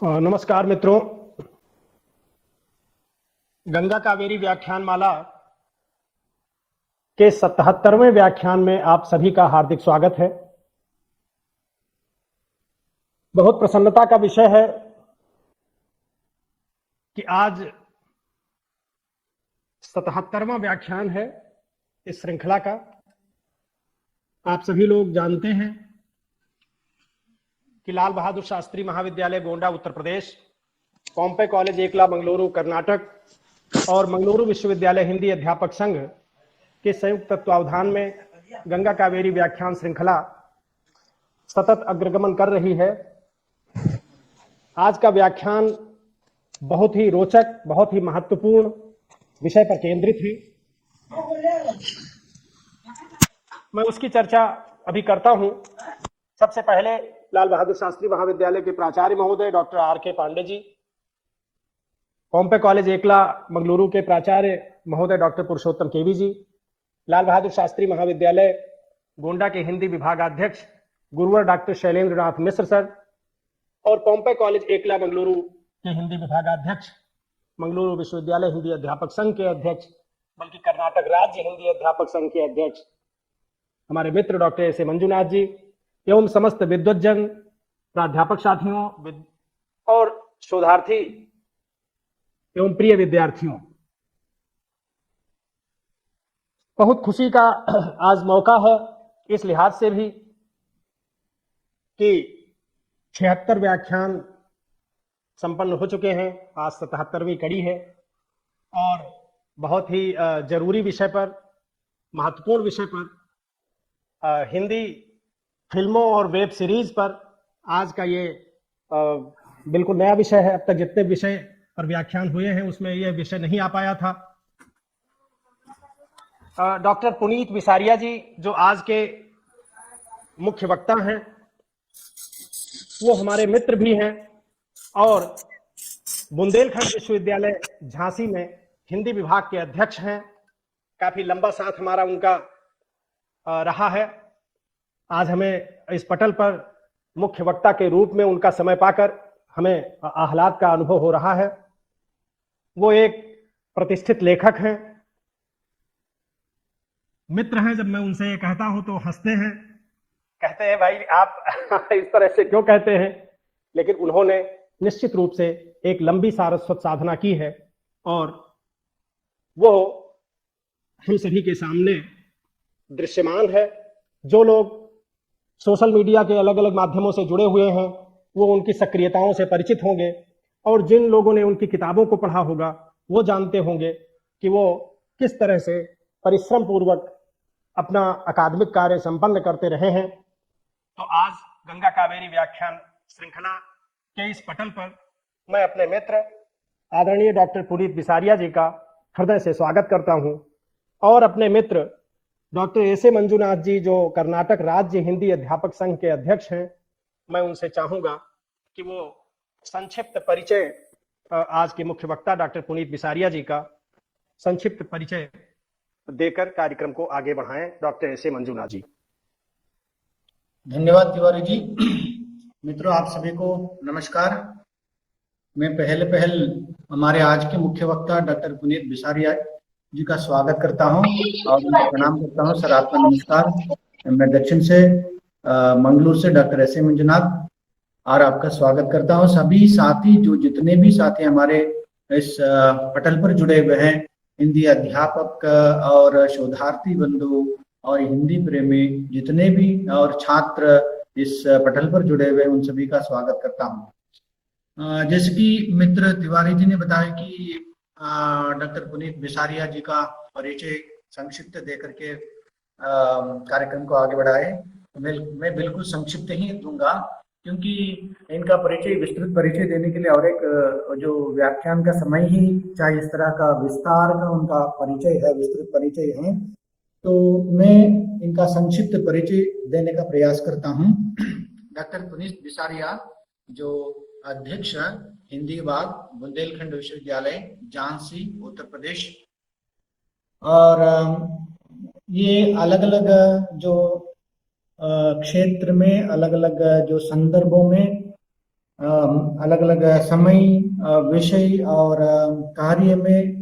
नमस्कार मित्रों। गंगा कावेरी व्याख्यान माला के 77वें व्याख्यान में आप सभी का हार्दिक स्वागत है। बहुत प्रसन्नता का विषय है कि आज 77वां व्याख्यान है इस श्रृंखला का। आप सभी लोग जानते हैं कि लाल बहादुर शास्त्री महाविद्यालय गोंडा उत्तर प्रदेश, पॉम्पे कॉलेज एकला मंगलुरु कर्नाटक और मंगलुरु विश्वविद्यालय हिंदी अध्यापक संघ के संयुक्त तत्वावधान में गंगा कावेरी व्याख्यान श्रृंखला सतत अग्रगमन कर रही है। आज का व्याख्यान बहुत ही रोचक, बहुत ही महत्वपूर्ण विषय पर केंद्रित है। मैं उसकी चर्चा अभी करता हूं। सबसे पहले लाल बहादुर शास्त्री महाविद्यालय के प्राचार्य महोदय doctor R.K. Pandey ji, पॉम्पे college एकला मंगलुरु के प्राचार्य महोदय डॉक्टर पुरुषोत्तम केवी जी, लाल बहादुर शास्त्री महाविद्यालय गोंडा के हिंदी विभागाध्यक्ष गुरुवर डॉक्टर शैलेंद्र नाथ मिश्र सर और पॉम्पे कॉलेज एकला मंगलुरु के हिंदी विभागाध्यक्ष, मंगलुरु विश्वविद्यालय हिंदी अध्यापक संघ के अध्यक्ष, बल्कि कर्नाटक राज्य हिंदी अध्यापक संघ के अध्यक्ष हमारे मित्र डॉक्टर एस ए मंजुनाथ जी एवं समस्त विद्वज्जन, प्राध्यापक साथियों और शोधार्थी एवं प्रिय विद्यार्थियों, बहुत खुशी का आज मौका है इस लिहाज से भी कि 76 व्याख्यान संपन्न हो चुके हैं। आज 77वीं कड़ी है और बहुत ही जरूरी विषय पर, महत्वपूर्ण विषय पर, हिंदी फिल्मों और वेब सीरीज पर आज का ये बिल्कुल नया विषय है। अब तक जितने विषय पर व्याख्यान हुए हैं उसमें यह विषय नहीं आ पाया था। डॉक्टर पुनीत बिसारिया जी जो आज के मुख्य वक्ता हैं, वो हमारे मित्र भी हैं और बुंदेलखंड विश्वविद्यालय झांसी में हिंदी विभाग के अध्यक्ष हैं। काफी लंबा साथ हमारा उनका रहा है। आज हमें इस पटल पर मुख्य वक्ता के रूप में उनका समय पाकर हमें आह्लाद का अनुभव हो रहा है। वो एक प्रतिष्ठित लेखक हैं, मित्र हैं। जब मैं उनसे ये कहता हूं तो हंसते हैं, कहते हैं भाई आप इस तरह से क्यों कहते हैं, लेकिन उन्होंने निश्चित रूप से एक लंबी सारस्वत साधना की है और वो हम सभी के सामने दृश्यमान है। जो लोग सोशल मीडिया के अलग अलग माध्यमों से जुड़े हुए हैं वो उनकी सक्रियताओं से परिचित होंगे और जिन लोगों ने उनकी किताबों को पढ़ा होगा वो जानते होंगे कि वो किस तरह से परिश्रम पूर्वक अपना अकादमिक कार्य संपन्न करते रहे हैं। तो आज गंगा कावेरी व्याख्यान श्रृंखला के इस पटल पर मैं अपने मित्र आदरणीय डॉक्टर पुनीत बिसारिया जी का हृदय से स्वागत करता हूं और अपने मित्र डॉक्टर एस ए मंजुनाथ जी जो कर्नाटक राज्य हिंदी अध्यापक संघ के अध्यक्ष हैं, मैं उनसे चाहूंगा कि वो संक्षिप्त परिचय, आज के मुख्य वक्ता डॉक्टर पुनीत बिसारिया जी का संक्षिप्त परिचय देकर कार्यक्रम को आगे बढ़ाएं। डॉक्टर एस ए मंजुनाथ जी। धन्यवाद तिवारी जी। मित्रों, आप सभी को नमस्कार। मैं पहल हमारे आज के मुख्य वक्ता डॉक्टर पुनीत बिसारिया जी का स्वागत करता हूं और उनको प्रणाम करता हूं। सर आपका नमस्कार। मैं दक्षिण से मंगलुरु से डॉक्टर एस ए मंजुनाथ और आपका स्वागत करता हूं। सभी साथी, जो जितने भी साथी हमारे इस पटल पर जुड़े हुए हैं, हिंदी अध्यापक और शोधार्थी बंधु और हिंदी प्रेमी जितने भी और छात्र इस पटल पर जुड़े हुए, उन सभी का स्वागत करता हूं। जैसे कि मित्र तिवारी जी ने बताया कि डॉक्टर पुनीत बिसारिया जी का परिचय संक्षिप्त देकर के कार्यक्रम को आगे बढ़ाए। मैं बिल्कुल संक्षिप्त ही दूंगा क्योंकि इनका परिचय, विस्तृत परिचय देने के लिए और एक जो व्याख्यान का समय ही चाहे, इस तरह का विस्तार का उनका परिचय है, विस्तृत परिचय है, तो मैं इनका संक्षिप्त परिचय देने का प्रयास करता हूं। डॉक्टर पुनीत बिसारिया जो अध्यक्ष हिंदी विभाग बुंदेलखंड विश्वविद्यालय झांसी उत्तर प्रदेश, और ये अलग अलग जो क्षेत्र में, अलग अलग जो संदर्भों में अलग अलग समय, विषय और कार्य में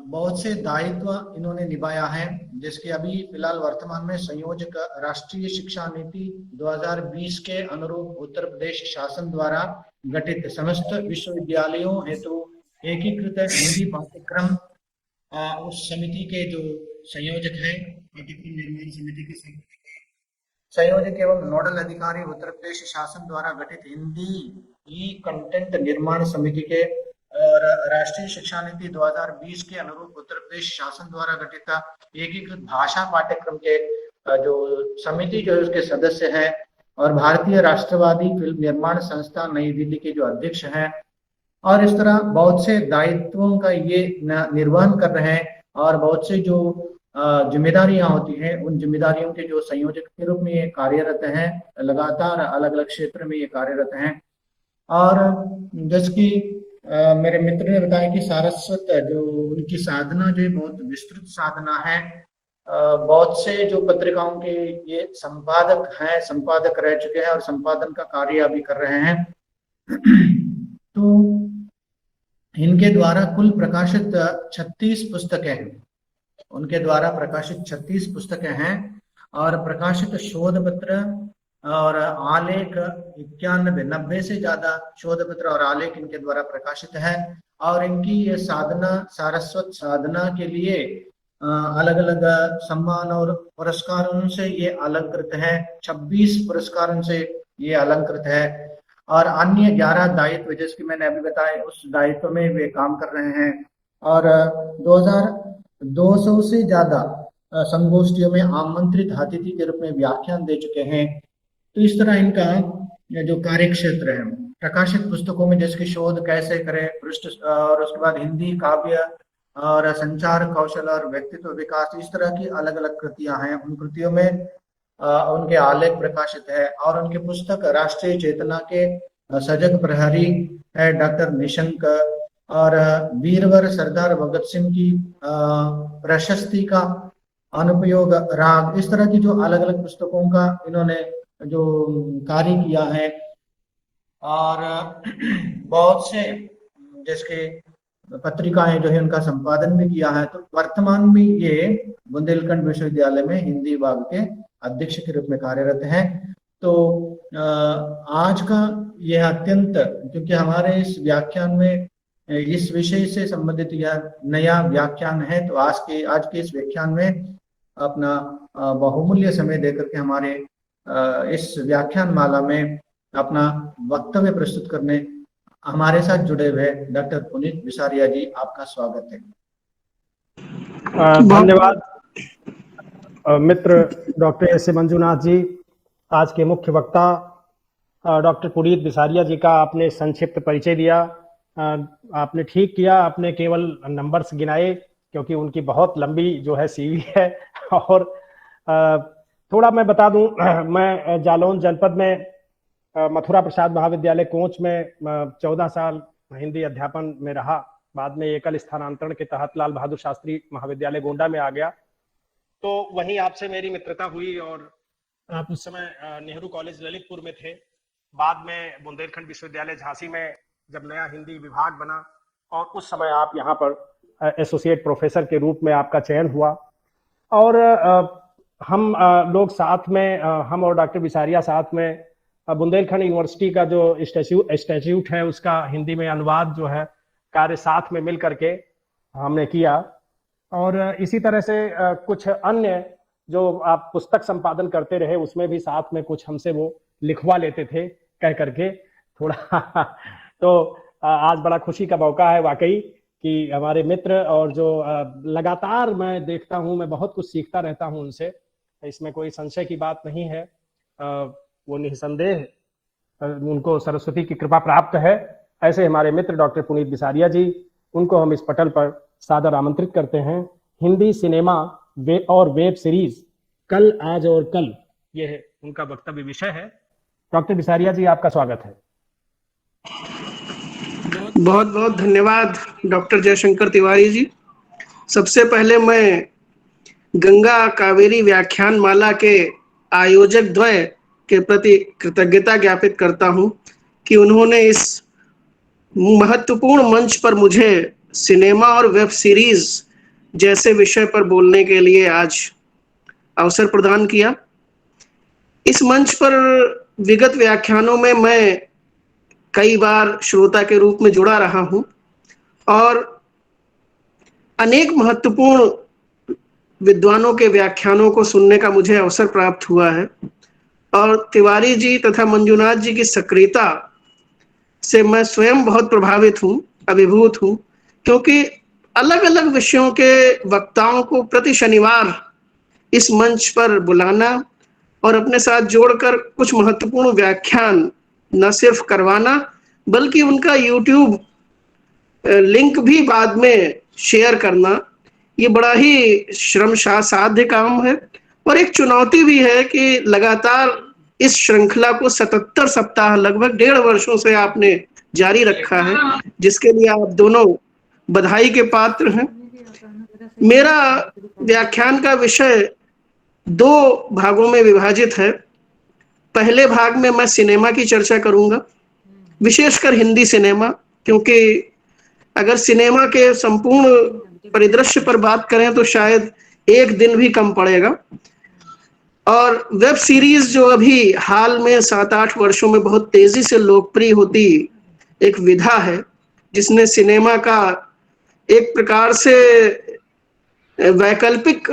बहुत से दायित्व इन्होंने निभाया है, जिसके अभी फिलहाल वर्तमान में संयोजक राष्ट्रीय शिक्षा नीति 2020 के अनुरूप उत्तर प्रदेश शासन द्वारा गठित समस्त विश्वविद्यालयों हेतु एकीकृत हिंदी पाठ्यक्रम उस समिति के जो संयोजक हैं, पाठ्यक्रम निर्माण समिति के संयोजक एवं नोडल अधिकारी उत्तर प्रदेश शासन द्वारा गठित हिंदी ई कंटेंट निर्माण समिति के और राष्ट्रीय शिक्षा नीति 2020 के अनुरूप उत्तर प्रदेश शासन द्वारा गठित एकीकृत भाषा पाठ्यक्रम के जो समिति जो उसके सदस्य हैं, और भारतीय राष्ट्रवादी फिल्म निर्माण संस्था नई दिल्ली के जो अध्यक्ष हैं, और इस तरह बहुत से दायित्वों का ये निर्वहन कर रहे हैं, और बहुत से जो जिम्मेदारियां होती हैं उन जिम्मेदारियों के जो संयोजक के रूप में ये कार्यरत हैं, लगातार अलग अलग क्षेत्र में ये कार्यरत हैं। और जैसे कि मेरे मित्र ने बताया कि सारस्वत जो उनकी साधना जो है बहुत विस्तृत साधना है, बहुत से जो पत्रिकाओं के ये संपादक हैं, संपादक रह चुके हैं और संपादन का कार्य अभी कर रहे हैं। तो इनके द्वारा कुल प्रकाशित 36 पुस्तकें हैं, उनके द्वारा प्रकाशित 36 पुस्तकें हैं, और प्रकाशित शोध पत्र और आलेख 91-90 से ज्यादा शोध पत्र और आलेख इनके द्वारा प्रकाशित है। और इनकी ये साधना, सारस्वत साधना के लिए अलग अलग सम्मान और पुरस्कारों से ये अलंकृत है। 26 पुरस्कारों से ये अलंकृत है, और अन्य 11 दायित्व जैसे मैंने अभी बताया उस दायित्व में वे काम कर रहे हैं। और 2200 से ज्यादा संगोष्ठियों में आमंत्रित अतिथि के रूप में व्याख्यान दे चुके हैं। तो इस तरह इनका जो कार्य क्षेत्र है, प्रकाशित पुस्तकों में जैसे कि शोध कैसे करें, पृष्ठ, और उसके बाद हिंदी काव्य और संचार कौशल और व्यक्तित्व विकास, इस तरह की अलग अलग कृतियां हैं। उन कृतियों में उनके आलेख प्रकाशित है, और उनकी पुस्तक राष्ट्रीय चेतना के सजग प्रहरी है, डॉक्टर निशंक, और वीरवर सरदार भगत सिंह की प्रशस्ति का अनुपयोग राग, इस तरह की जो अलग अलग पुस्तकों का इन्होंने जो कार्य किया है। और बहुत से जैसे पत्रिकाएं जो है उनका संपादन भी किया है। तो वर्तमान में ये बुंदेलखंड विश्वविद्यालय में हिंदी विभाग के अध्यक्ष के रूप में कार्यरत हैं। तो आज का यह अत्यंत, क्योंकि हमारे इस व्याख्यान में इस विषय से संबंधित यह नया व्याख्यान है, तो आज के इस व्याख्यान में अपना बहुमूल्य समय देकर के हमारे इस व्याख्यान माला में अपना वक्तव्य प्रस्तुत करने हमारे साथ जुड़े हुए डॉक्टर पुनीत बिसारिया जी, आपका स्वागत है। धन्यवाद मित्र डॉक्टर एस ए मंजुनाथ जी। आज के मुख्य वक्ता डॉक्टर पुनीत बिसारिया जी का आपने संक्षिप्त परिचय दिया। आपने ठीक किया, आपने केवल नंबर्स गिनाए, क्योंकि उनकी बहुत लंबी जो है सीवी है। और थोड़ा मैं बता दूं, मैं जालौन जनपद में मथुरा प्रसाद महाविद्यालय कोंच में 14 साल हिंदी अध्यापन में रहा। बाद में एकल स्थानांतरण के तहत लाल बहादुर शास्त्री महाविद्यालय गोंडा में आ गया। तो वहीं आपसे मेरी मित्रता हुई, और आप उस समय नेहरू कॉलेज ललितपुर में थे। बाद में बुंदेलखंड विश्वविद्यालय झांसी में जब नया हिंदी विभाग बना, और उस समय आप यहाँ पर एसोसिएट प्रोफेसर के रूप में आपका चयन हुआ। और हम लोग साथ में, हम और डॉक्टर बिसारिया साथ में बुंदेलखंड यूनिवर्सिटी का जो इंस्टीट्यूट है उसका हिंदी में अनुवाद जो है कार्य साथ में मिल करके हमने किया। और इसी तरह से कुछ अन्य जो आप पुस्तक संपादन करते रहे उसमें भी साथ में कुछ हमसे वो लिखवा लेते थे कह करके थोड़ा। तो आज बड़ा खुशी का मौका है वाकई कि हमारे मित्र, और जो लगातार मैं देखता हूँ, मैं बहुत कुछ सीखता रहता हूँ उनसे, इसमें कोई संशय की बात नहीं है। वो निसंदेह उनको सरस्वती की कृपा प्राप्त है। ऐसे हमारे मित्र डॉक्टर पुनीत बिसारिया जी, उनको हम इस पटल पर सादर आमंत्रित करते हैं। हिंदी सिनेमा और वेब सीरीज कल, आज और कल, ये उनका वक्तव्य विषय है। डॉक्टर बिसारिया जी, आपका स्वागत है। बहुत बहुत धन्यवाद डॉक्टर जयशंकर तिवारी जी। सबसे पहले मैं गंगा कावेरी व्याख्यान माला के आयोजक द्वय के प्रति कृतज्ञता ज्ञापित करता हूं कि उन्होंने इस महत्वपूर्ण मंच पर मुझे सिनेमा और वेब सीरीज जैसे विषय पर बोलने के लिए आज अवसर प्रदान किया। इस मंच पर विगत व्याख्यानों में मैं कई बार श्रोता के रूप में जुड़ा रहा हूं और अनेक महत्वपूर्ण विद्वानों के व्याख्यानों को सुनने का मुझे अवसर प्राप्त हुआ है और तिवारी जी तथा मंजुनाथ जी की सक्रियता से मैं स्वयं बहुत प्रभावित हूं, अभिभूत हूं, क्योंकि अलग अलग विषयों के वक्ताओं को प्रति शनिवार इस मंच पर बुलाना और अपने साथ जोड़कर कुछ महत्वपूर्ण व्याख्यान न सिर्फ करवाना बल्कि उनका YouTube लिंक भी बाद में शेयर करना, ये बड़ा ही श्रम साध्य काम है और एक चुनौती भी है कि लगातार इस श्रृंखला को 77 सप्ताह लगभग 1.5 वर्षों से आपने जारी रखा है, जिसके लिए आप दोनों बधाई के पात्र हैं। मेरा व्याख्यान का विषय 2 भागों में विभाजित है। पहले भाग में मैं सिनेमा की चर्चा करूंगा, विशेषकर हिंदी सिनेमा, क्योंकि अगर सिनेमा के संपूर्ण परिदृश्य पर बात करें तो शायद एक दिन भी कम पड़ेगा। और वेब सीरीज जो अभी हाल में 7-8 वर्षों में बहुत तेजी से लोकप्रिय होती एक विधा है, जिसने सिनेमा का एक प्रकार से वैकल्पिक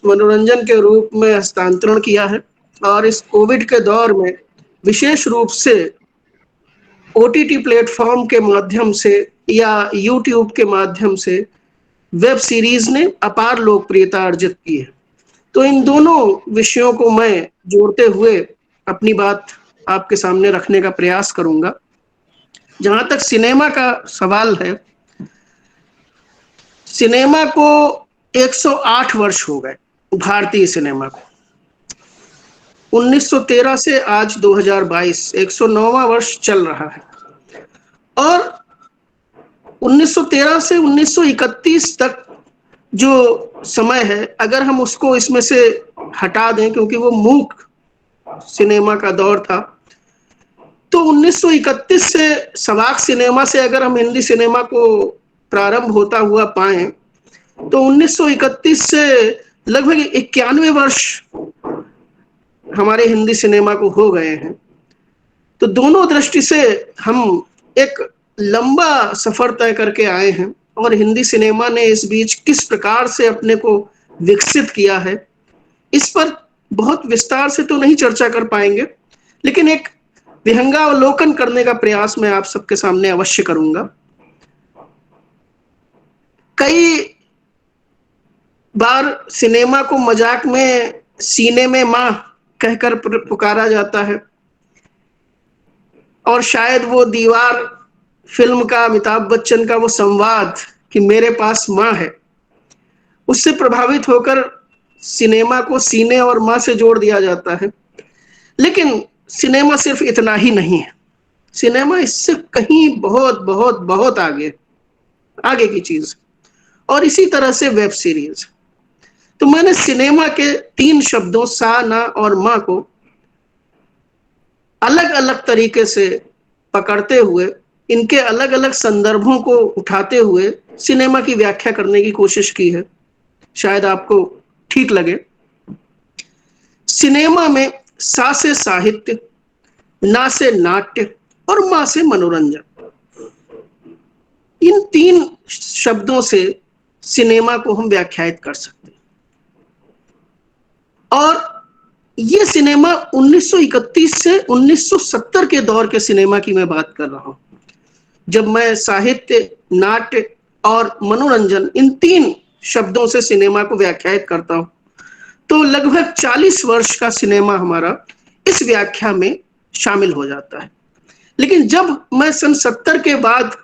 मनोरंजन के रूप में हस्तांतरण किया है और इस कोविड के दौर में विशेष रूप से ओटीटी प्लेटफॉर्म के माध्यम से या यूट्यूब के माध्यम से वेब सीरीज ने अपार लोकप्रियता अर्जित की है। तो इन दोनों विषयों को मैं जोड़ते हुए अपनी बात आपके सामने रखने का प्रयास करूंगा। जहां तक सिनेमा का सवाल है, सिनेमा को 108 वर्ष हो गए, भारतीय सिनेमा को। 1913 से आज 2022 109वां वर्ष चल रहा है और 1913 से 1931 तक जो समय है, अगर हम उसको इसमें से हटा दें, क्योंकि वो मूक सिनेमा का दौर था, तो 1931 से सवाक सिनेमा से अगर हम हिंदी सिनेमा को प्रारंभ होता हुआ पाएं तो 1931 से लगभग 91 वर्ष हमारे हिंदी सिनेमा को हो गए हैं। तो दोनों दृष्टि से हम एक लंबा सफर तय करके आए हैं और हिंदी सिनेमा ने इस बीच किस प्रकार से अपने को विकसित किया है, इस पर बहुत विस्तार से तो नहीं चर्चा कर पाएंगे, लेकिन एक विहंगावलोकन करने का प्रयास मैं आप सबके सामने अवश्य करूंगा। कई बार सिनेमा को मजाक में सीने में मां कहकर पुकारा जाता है और शायद वो दीवार फिल्म का अमिताभ बच्चन का वो संवाद कि मेरे पास मां है, उससे प्रभावित होकर सिनेमा को सीने और मां से जोड़ दिया जाता है। लेकिन सिनेमा सिर्फ इतना ही नहीं है, सिनेमा इससे कहीं बहुत बहुत बहुत आगे की चीज। और इसी तरह से वेब सीरीज। तो मैंने सिनेमा के 3 शब्दों सा, ना और मां को अलग अलग तरीके से पकड़ते हुए, इनके अलग अलग संदर्भों को उठाते हुए सिनेमा की व्याख्या करने की कोशिश की है। शायद आपको ठीक लगे। सिनेमा में सा से साहित्य, ना से नाट्य और मां से मनोरंजन, इन 3 शब्दों से सिनेमा को हम व्याख्यायित कर सकते हैं। और ये सिनेमा 1931 से 1970 के दौर के सिनेमा की मैं बात कर रहा हूं। जब मैं साहित्य, नाट्य और मनोरंजन, इन 3 शब्दों से सिनेमा को व्याख्यायित करता हूं, तो लगभग 40 वर्ष का सिनेमा हमारा इस व्याख्या में शामिल हो जाता है। लेकिन जब मैं सन 70 के बाद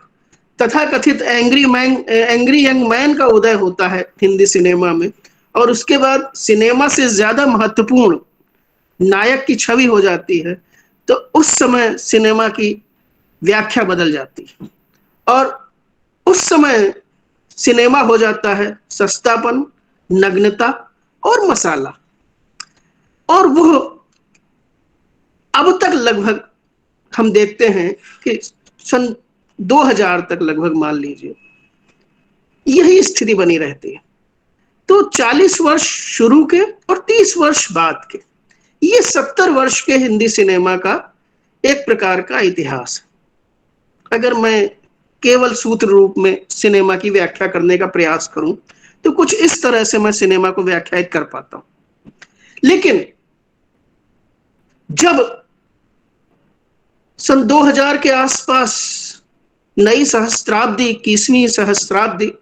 तथाकथित एंग्री यंग मैन का उदय होता है हिंदी सिनेमा में, और उसके बाद सिनेमा से ज्यादा महत्वपूर्ण नायक की छवि हो जाती है, तो उस समय सिनेमा की व्याख्या बदल जाती है और उस समय सिनेमा हो जाता है सस्तापन, नग्नता और मसाला। और वो अब तक लगभग हम देखते हैं कि सन 2000 तक लगभग मान लीजिए यही स्थिति बनी रहती है। तो 40 वर्ष शुरू के और 30 वर्ष बाद के, ये 70 वर्ष के हिंदी सिनेमा का एक प्रकार का इतिहास है। अगर मैं केवल सूत्र रूप में सिनेमा की व्याख्या करने का प्रयास करूं तो कुछ इस तरह से मैं सिनेमा को व्याख्यायित कर पाता हूं। लेकिन जब सन 2000 के आसपास नई सहस्त्राब्दी, 21वीं सहस्त्राब्दी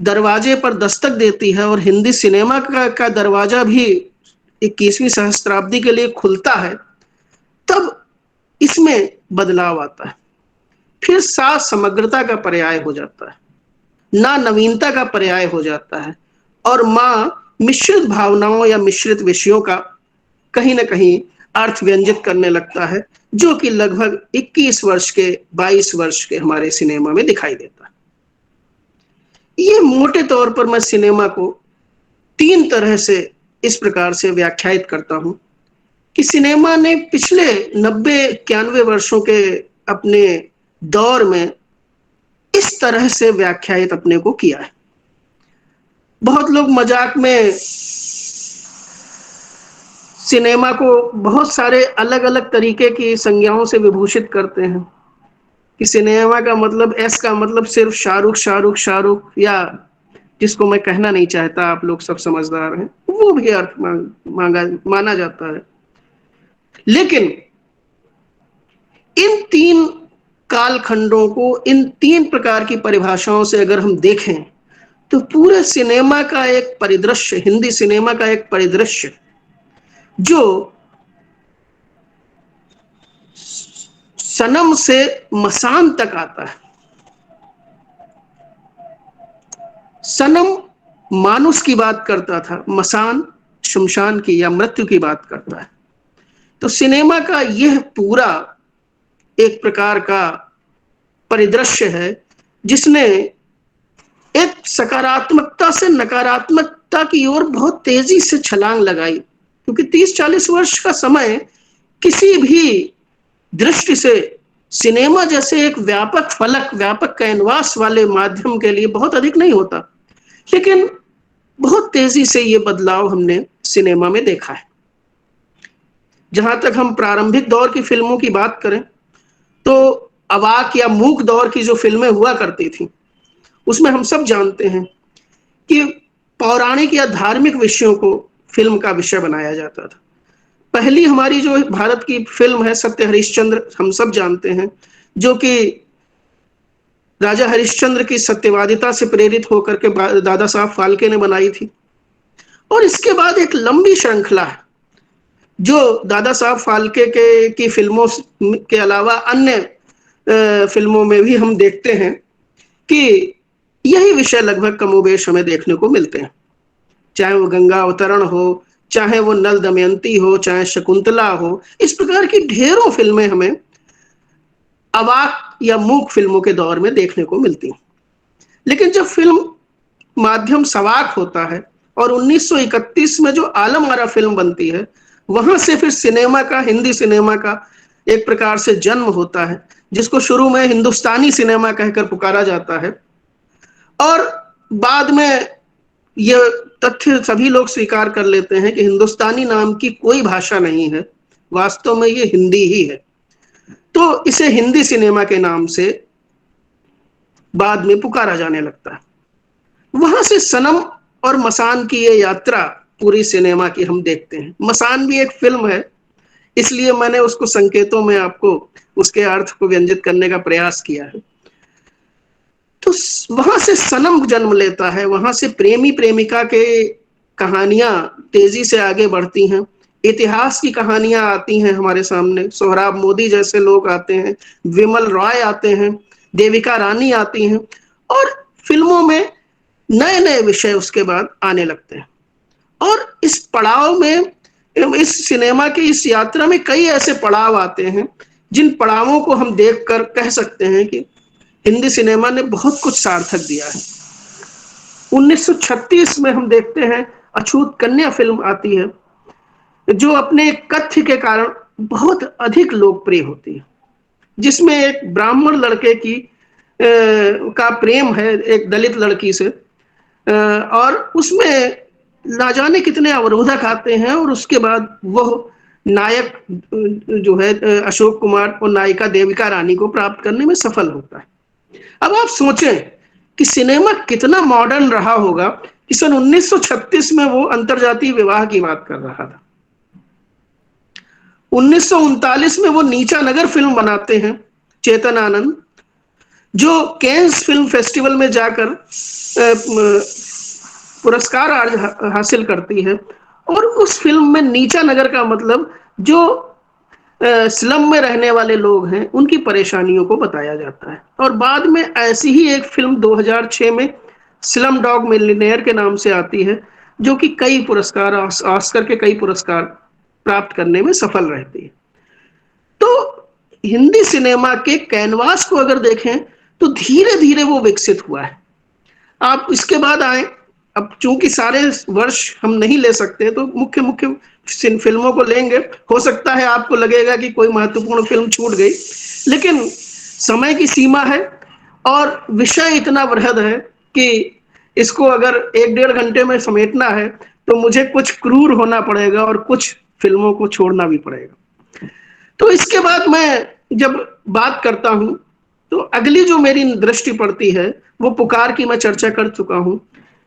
दरवाजे पर दस्तक देती है और हिंदी सिनेमा का दरवाजा भी 21वीं सहस्त्राब्दी के लिए खुलता है, तब इसमें बदलाव आता है। फिर सा समग्रता का पर्याय हो जाता है, ना नवीनता का पर्याय हो जाता है, और मां मिश्रित भावनाओं या मिश्रित विषयों का कहीं ना कहीं अर्थ व्यंजित करने लगता है, जो कि लगभग 21 वर्ष के 22 वर्ष के हमारे सिनेमा में दिखाई देता है। ये मोटे तौर पर मैं सिनेमा को 3 तरह से इस प्रकार से व्याख्यायित करता हूं कि सिनेमा ने पिछले 90-91 वर्षों के अपने दौर में इस तरह से व्याख्यायित अपने को किया है। बहुत लोग मजाक में सिनेमा को बहुत सारे अलग अलग तरीके की संज्ञाओं से विभूषित करते हैं कि सिनेमा का मतलब, एस का मतलब सिर्फ शाहरुख शाहरुख शाहरुख, या जिसको मैं कहना नहीं चाहता, आप लोग सब समझदार हैं, वो भी अर्थ माना जाता है। लेकिन इन 3 कालखंडों को, इन 3 प्रकार की परिभाषाओं से अगर हम देखें तो पूरे सिनेमा का एक परिदृश्य, हिंदी सिनेमा का एक परिदृश्य जो सनम से मसान तक आता है। सनम मानुष की बात करता था, मसान शमशान की या मृत्यु की बात करता है। तो सिनेमा का यह पूरा एक प्रकार का परिदृश्य है जिसने एक सकारात्मकता से नकारात्मकता की ओर बहुत तेजी से छलांग लगाई, क्योंकि 30-40 वर्ष का समय किसी भी दृष्टि से सिनेमा जैसे एक व्यापक फलक, व्यापक कैनवास वाले माध्यम के लिए बहुत अधिक नहीं होता। लेकिन बहुत तेजी से ये बदलाव हमने सिनेमा में देखा है। जहां तक हम प्रारंभिक दौर की फिल्मों की बात करें तो अवाक या मूक दौर की जो फिल्में हुआ करती थी, उसमें हम सब जानते हैं कि पौराणिक या धार्मिक विषयों को फिल्म का विषय बनाया जाता था। पहली हमारी जो भारत की फिल्म है सत्य हरिश्चंद्र, हम सब जानते हैं, जो कि राजा हरिश्चंद्र की सत्यवादिता से प्रेरित होकर के दादा साहब फाल्के ने बनाई थी। और इसके बाद एक लंबी श्रृंखला है जो दादा साहब फाल्के की फिल्मों के अलावा अन्य फिल्मों में भी हम देखते हैं कि यही विषय लगभग कमोबेश हमें देखने को मिलते हैं। चाहे वो गंगा अवतरण हो, चाहे वो नल दमयंती हो, चाहे शकुंतला हो, इस प्रकार की ढेरों फिल्में हमें अवाक या मूक फिल्मों के दौर में देखने को मिलती हैं। लेकिन जब फिल्म माध्यम सवाक होता है और 1931 में जो आलम आरा फिल्म बनती है, वहां से फिर सिनेमा का, हिंदी सिनेमा का एक प्रकार से जन्म होता है, जिसको शुरू में हिंदुस्तानी सिनेमा कहकर पुकारा जाता है। और बाद में यह तथ्य सभी लोग स्वीकार कर लेते हैं कि हिंदुस्तानी नाम की कोई भाषा नहीं है, वास्तव में ये हिंदी ही है। तो इसे हिंदी सिनेमा के नाम से बाद में पुकारा जाने लगता है। वहां से सनम और मसान की ये यात्रा पूरी सिनेमा की हम देखते हैं। मसान भी एक फिल्म है, इसलिए मैंने उसको संकेतों में आपको उसके अर्थ को व्यंजित करने का प्रयास किया है। तो वहां से सनम जन्म लेता है, वहां से प्रेमी प्रेमिका के कहानियां तेजी से आगे बढ़ती हैं, इतिहास की कहानियां आती हैं हमारे सामने। सोहराब मोदी जैसे लोग आते हैं, विमल रॉय आते हैं, देविका रानी आती हैं, और फिल्मों में नए नए विषय उसके बाद आने लगते हैं। और इस पड़ाव में, इस सिनेमा की इस यात्रा में कई ऐसे पड़ाव आते हैं जिन पड़ावों को हम देखकर कह सकते हैं कि हिंदी सिनेमा ने बहुत कुछ सार्थक दिया है। 1936 में हम देखते हैं अछूत कन्या फिल्म आती है, जो अपने कथ्य के कारण बहुत अधिक लोकप्रिय होती है, जिसमें एक ब्राह्मण लड़के की का प्रेम है एक दलित लड़की से, और उसमें ना जाने कितने अवरोधक आते हैं, और उसके बाद वह नायक जो है अशोक कुमार और नायिका देविका रानी को प्राप्त करने में सफल होता है। अब आप सोचें कि सिनेमा कितना मॉडर्न रहा होगा कि सन 1936 में वो अंतरजातीय विवाह की बात कर रहा था। 1939 में वो नीचा नगर फिल्म बनाते हैं चेतन आनंद, जो कैंस फिल्म फेस्टिवल में जाकर पुरस्कार हासिल करती है। और उस फिल्म में नीचा नगर का मतलब जो स्लम में रहने वाले लोग हैं उनकी परेशानियों को बताया जाता है। और बाद में ऐसी ही एक फिल्म 2006 में स्लम डॉग मिलियनेयर के नाम से आती है, जो कि कई पुरस्कार, ऑस्कर के कई पुरस्कार प्राप्त करने में सफल रहती है। तो हिंदी सिनेमा के कैनवास को अगर देखें तो धीरे धीरे वो विकसित हुआ है। आप इसके बाद आए, अब चूंकि सारे वर्ष हम नहीं ले सकते तो मुख्य मुख्य फिल्मों को लेंगे। हो सकता है आपको लगेगा कि कोई महत्वपूर्ण फिल्म छूट गई, लेकिन समय की सीमा है और विषय इतना बृहद है कि इसको अगर 1-1.5 घंटे में समेटना है तो मुझे कुछ क्रूर होना पड़ेगा और कुछ फिल्मों को छोड़ना भी पड़ेगा। तो इसके बाद मैं जब बात करता हूं तो अगली जो मेरी दृष्टि पड़ती है वो पुकार की मैं चर्चा कर चुका हूं,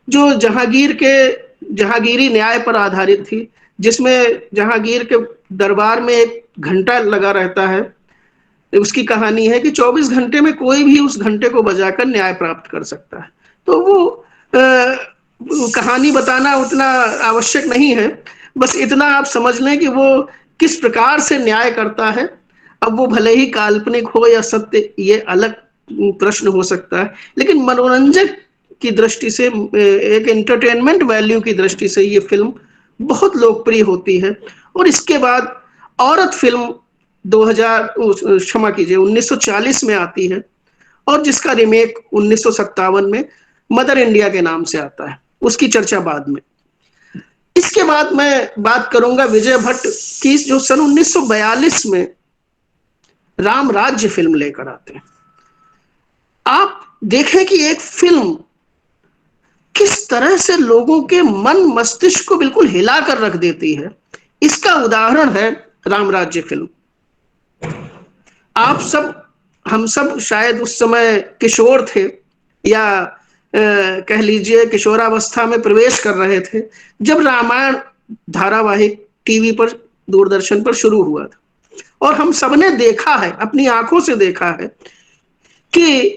जो जहांगीरी न्याय पर आधारित थी, जिसमें जहांगीर के दरबार में एक घंटा लगा रहता है। उसकी कहानी है कि 24 घंटे में कोई भी उस घंटे को बजाकर न्याय प्राप्त कर सकता है। तो वो कहानी बताना उतना आवश्यक नहीं है, बस इतना आप समझ लें कि वो किस प्रकार से न्याय करता है। अब वो भले ही काल्पनिक हो या सत्य, ये अलग प्रश्न हो सकता है, लेकिन मनोरंजक की दृष्टि से, एक एंटरटेनमेंट वैल्यू की दृष्टि से ये फिल्म बहुत लोकप्रिय होती है। और इसके बाद औरत फिल्म 1940 में आती है, और जिसका रीमेक 1957 में मदर इंडिया के नाम से आता है। उसकी चर्चा बाद में। इसके बाद मैं बात करूंगा विजय भट्ट की, जो सन 1942 में राम राज्य फिल्म लेकर आते हैं। आप देखें कि एक फिल्म किस तरह से लोगों के मन मस्तिष्क को बिल्कुल हिला कर रख देती है। इसका उदाहरण है राम राज्य फिल्म। हम सब शायद उस समय किशोर थे, या कह लीजिए किशोरावस्था में प्रवेश कर रहे थे, जब रामायण धारावाहिक टीवी पर, दूरदर्शन पर शुरू हुआ था। और हम सबने देखा है, अपनी आंखों से देखा है कि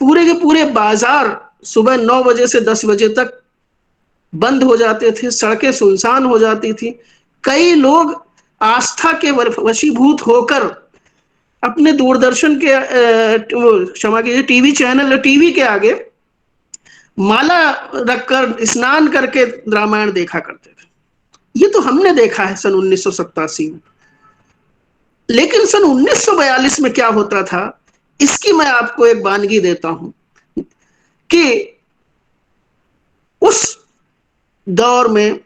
पूरे के पूरे बाजार सुबह 9 बजे से 10 बजे तक बंद हो जाते थे, सड़कें सुनसान हो जाती थी। कई लोग आस्था के वशीभूत होकर अपने दूरदर्शन के क्षमा कीजिए टीवी चैनल, टीवी के आगे माला रखकर स्नान करके रामायण देखा करते थे। ये तो हमने देखा है सन 1987 में। लेकिन सन 1942 में क्या होता था, इसकी मैं आपको एक वानगी देता हूं कि उस दौर में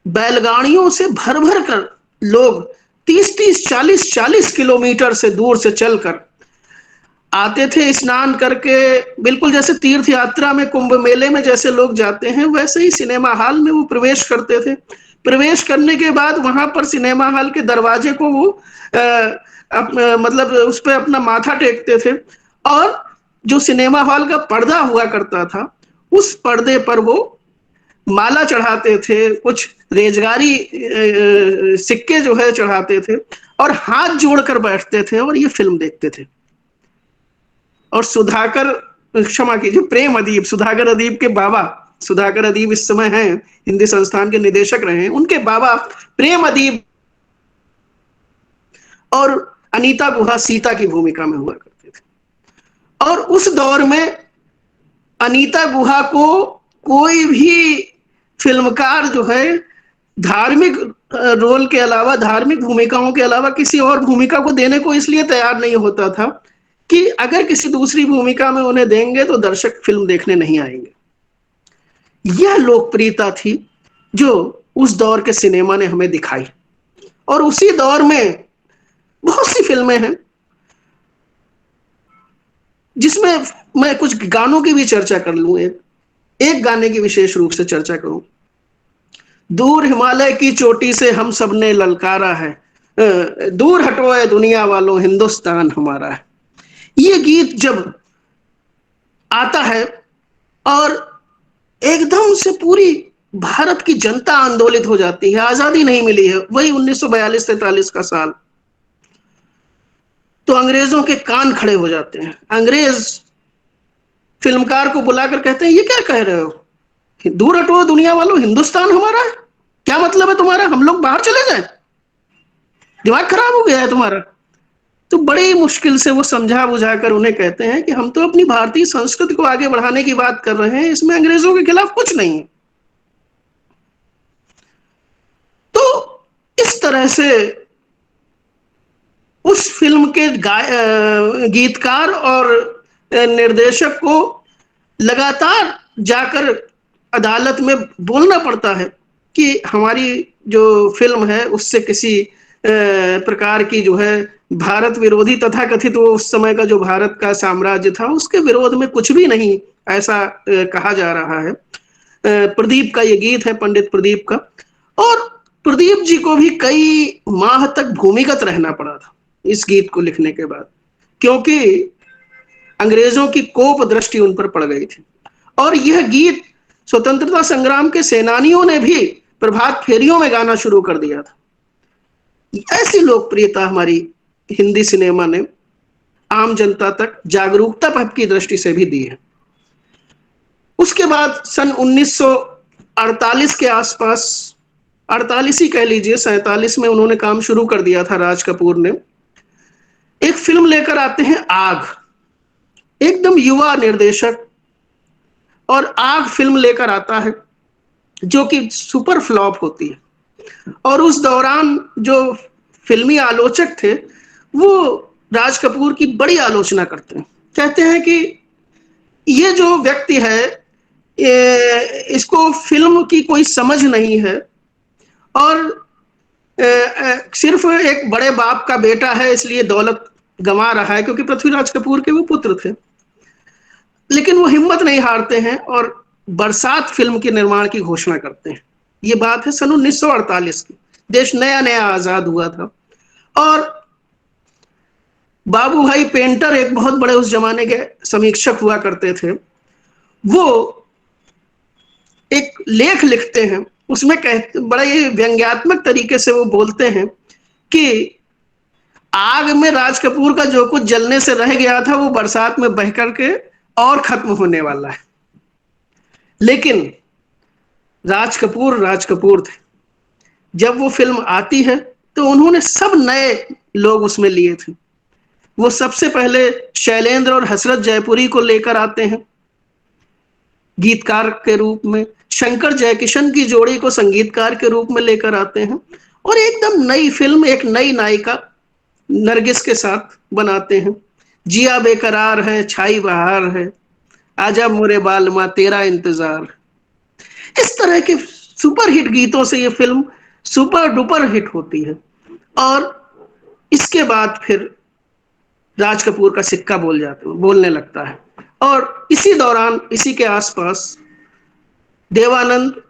बैलगाड़ियों से भर भर कर लोग 30-30, 40-40 किलोमीटर से दूर से चलकर आते थे स्नान करके। बिल्कुल जैसे तीर्थ यात्रा में, कुंभ मेले में जैसे लोग जाते हैं, वैसे ही सिनेमा हॉल में वो प्रवेश करते थे। प्रवेश करने के बाद वहां पर सिनेमा हॉल के दरवाजे को वो मतलब उस पर अपना माथा टेकते थे, और जो सिनेमा हॉल का पर्दा हुआ करता था उस पर्दे पर वो माला चढ़ाते थे, कुछ रेजगारी सिक्के जो है चढ़ाते थे, और हाथ जोड़कर बैठते थे और ये फिल्म देखते थे। और सुधाकर, क्षमा कीजिए, प्रेम अदीब, सुधाकर अदीब के बाबा, सुधाकर अदीब इस समय हैं हिंदी संस्थान के निदेशक रहे हैं, उनके बाबा प्रेम अदीब और अनीता गुहा सीता की भूमिका में हुआ करते थे। और उस दौर में अनीता गुहा को कोई भी फिल्मकार जो है धार्मिक रोल के अलावा, धार्मिक भूमिकाओं के अलावा किसी और भूमिका को देने को इसलिए तैयार नहीं होता था कि अगर किसी दूसरी भूमिका में उन्हें देंगे तो दर्शक फिल्म देखने नहीं आएंगे। यह लोकप्रियता थी जो उस दौर के सिनेमा ने हमें दिखाई। और उसी दौर में बहुत सी फिल्में हैं जिसमें मैं कुछ गानों की भी चर्चा कर लूं। एक गाने की विशेष रूप से चर्चा करूं। दूर हिमालय की चोटी से हम सब ने ललकारा है, दूर हटो ए दुनिया वालों, हिंदुस्तान हमारा है। ये गीत जब आता है और एकदम से पूरी भारत की जनता आंदोलित हो जाती है। आजादी नहीं मिली है, वही 1942-43 का साल। तो अंग्रेजों के कान खड़े हो जाते हैं। अंग्रेज फिल्मकार को बुलाकर कहते हैं, ये क्या कह रहे हो, दूर हटो दुनिया वालों, हिंदुस्तान हमारा है, क्या मतलब है तुम्हारा, हम लोग बाहर चले जाएं, दिमाग खराब हो गया है तुम्हारा। तो बड़ी मुश्किल से वो समझा बुझाकर उन्हें कहते हैं कि हम तो अपनी भारतीय संस्कृति को आगे बढ़ाने की बात कर रहे हैं, इसमें अंग्रेजों के खिलाफ कुछ नहीं है। तो इस तरह से उस फिल्म के गीतकार और निर्देशक को लगातार जाकर अदालत में बोलना पड़ता है कि हमारी जो फिल्म है उससे किसी प्रकार की जो है भारत विरोधी तथाकथित वो उस समय का जो भारत का साम्राज्य था उसके विरोध में कुछ भी नहीं, ऐसा कहा जा रहा है। प्रदीप का ये गीत है, पंडित प्रदीप का। और प्रदीप जी को भी कई माह तक भूमिगत रहना पड़ा था इस गीत को लिखने के बाद, क्योंकि अंग्रेजों की कोप दृष्टि उन पर पड़ गई थी। और यह गीत स्वतंत्रता संग्राम के सेनानियों ने भी प्रभात फेरियों में गाना शुरू कर दिया था। ऐसी लोकप्रियता हमारी हिंदी सिनेमा ने आम जनता तक जागरूकता की दृष्टि से भी दी है। उसके बाद सन 1948 के आसपास, 48 ही कह लीजिए, 47 में उन्होंने काम शुरू कर दिया था राज कपूर ने। एक फिल्म लेकर आते हैं आग, एकदम युवा निर्देशक, और आग फिल्म लेकर आता है जो कि सुपर फ्लॉप होती है। और उस दौरान जो फिल्मी आलोचक थे वो राज कपूर की बड़ी आलोचना करते हैं, कहते हैं कि ये जो व्यक्ति है इसको फिल्म की कोई समझ नहीं है और सिर्फ एक बड़े बाप का बेटा है इसलिए दौलत गंवा रहा है, क्योंकि पृथ्वीराज कपूर के वो पुत्र थे। लेकिन वो हिम्मत नहीं हारते हैं और बरसात फिल्म के निर्माण की घोषणा करते हैं। ये बात है सन 1948 की, देश नया नया आजाद हुआ था। और बाबू भाई पेंटर एक बहुत बड़े उस जमाने के समीक्षक हुआ करते थे, वो एक लेख लिखते हैं, उसमें बड़े व्यंग्यात्मक तरीके से वो बोलते हैं कि आग में राज कपूर का जो कुछ जलने से रह गया था वो बरसात में बह करके और खत्म होने वाला है। लेकिन राज कपूर थे। जब वो फिल्म आती है तो उन्होंने सब नए लोग उसमें लिए थे। वो सबसे पहले शैलेंद्र और हसरत जयपुरी को लेकर आते हैं गीतकार के रूप में, शंकर जयकिशन की जोड़ी को संगीतकार के रूप में लेकर आते हैं और एकदम नई फिल्म, एक नई नायिका नरगिस के साथ बनाते हैं। जिया बेकरार है, छाई बहार है, आजा मोरे बालमा तेरा इंतजार। इस तरह के सुपर हिट गीतों से ये फिल्म सुपर डुपर हिट होती है। और इसके बाद फिर राज कपूर का सिक्का बोलने लगता है। और इसी दौरान, इसी के आसपास देवानंद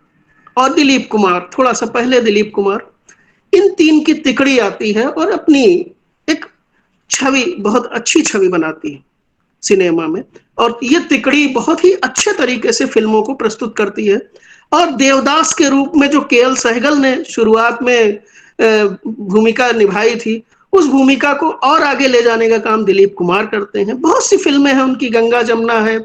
और दिलीप कुमार, थोड़ा सा पहले दिलीप कुमार, इन तीन की तिकड़ी आती है और अपनी एक छवि, बहुत अच्छी छवि बनाती है सिनेमा में। और ये तिकड़ी बहुत ही अच्छे तरीके से फिल्मों को प्रस्तुत करती है। और देवदास के रूप में जो के.एल. सहगल ने शुरुआत में भूमिका निभाई थी, उस भूमिका को और आगे ले जाने का काम दिलीप कुमार करते हैं। बहुत सी फिल्में हैं उनकी, गंगा जमुना है,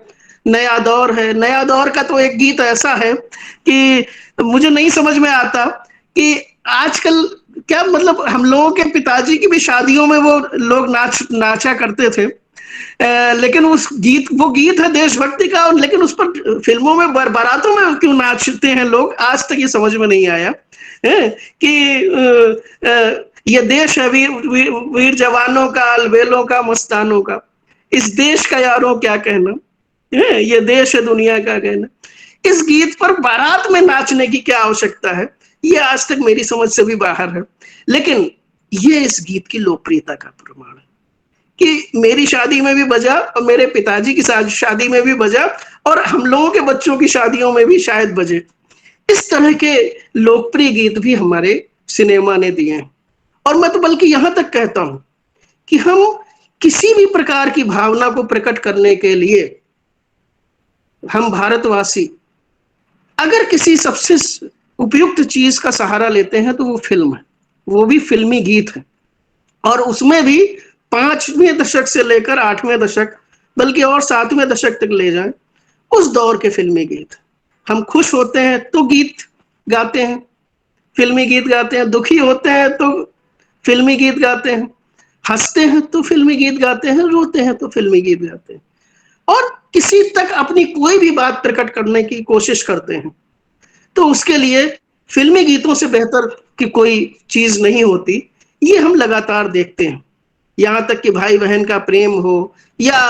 नया दौर है। नया दौर का तो एक गीत ऐसा है कि मुझे नहीं समझ में आता कि आजकल क्या, मतलब हम लोगों के पिताजी की भी शादियों में वो लोग नाचा करते थे, लेकिन वो गीत है देशभक्ति का, लेकिन उस पर फिल्मों में बारातों में क्यों नाचते हैं लोग, आज तक ये समझ में नहीं आया है कि ये देश है वीर जवानों का, अलबेलों का, मस्तानों का, इस देश का यारों क्या कहना, ये देश है दुनिया का कहना। इस गीत पर बारात में नाचने की क्या आवश्यकता है? ये आज तक मेरी समझ से भी बाहर है। लेकिन ये इस गीत की लोकप्रियता का प्रमाण है कि मेरी शादी में भी बजा और मेरे पिताजी की शादी में भी बजा और हम लोगों के बच्चों की शादियों में भी शायद बजे। इस तरह के लोकप्रिय गीत भी हमारे सिनेमा ने दिए हैं। और मैं तो बल्कि यहां तक कहता हूं कि हम किसी भी प्रकार की भावना को प्रकट करने के लिए हम भारतवासी अगर किसी सबसे उपयुक्त चीज का सहारा लेते हैं तो वो फिल्म है, वो भी फिल्मी गीत है। और उसमें भी 5वें दशक से लेकर 8वें दशक बल्कि और 7वें दशक तक ले जाएं, उस दौर के फिल्मी गीत। हम खुश होते हैं तो गीत गाते हैं, फिल्मी गीत गाते हैं, दुखी होते हैं तो फिल्मी गीत गाते हैं, हंसते हैं तो फिल्मी गीत गाते हैं, रोते हैं तो फिल्मी गीत गाते हैं, और किसी तक अपनी कोई भी बात प्रकट करने की कोशिश करते हैं तो उसके लिए फिल्मी गीतों से बेहतर कि कोई चीज नहीं होती। ये हम लगातार देखते हैं, यहां तक कि भाई बहन का प्रेम हो या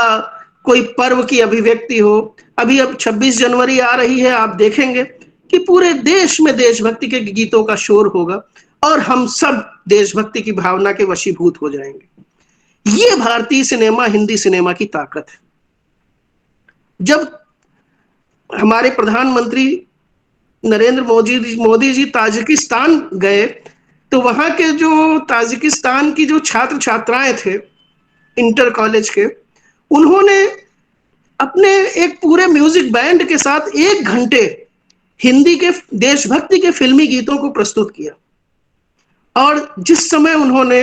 कोई पर्व की अभिव्यक्ति हो। अभी अब 26 जनवरी आ रही है, आप देखेंगे कि पूरे देश में देशभक्ति के गीतों का शोर होगा और हम सब देशभक्ति की भावना के वशीभूत हो जाएंगे। ये भारतीय सिनेमा, हिंदी सिनेमा की ताकत है। जब हमारे प्रधानमंत्री नरेंद्र मोदी जी ताजिकिस्तान गए तो वहां के जो ताजिकिस्तान की जो छात्र छात्राएं थे इंटर कॉलेज के, उन्होंने अपने एक पूरे म्यूजिक बैंड के साथ 1 घंटे हिंदी के देशभक्ति के फिल्मी गीतों को प्रस्तुत किया। और जिस समय उन्होंने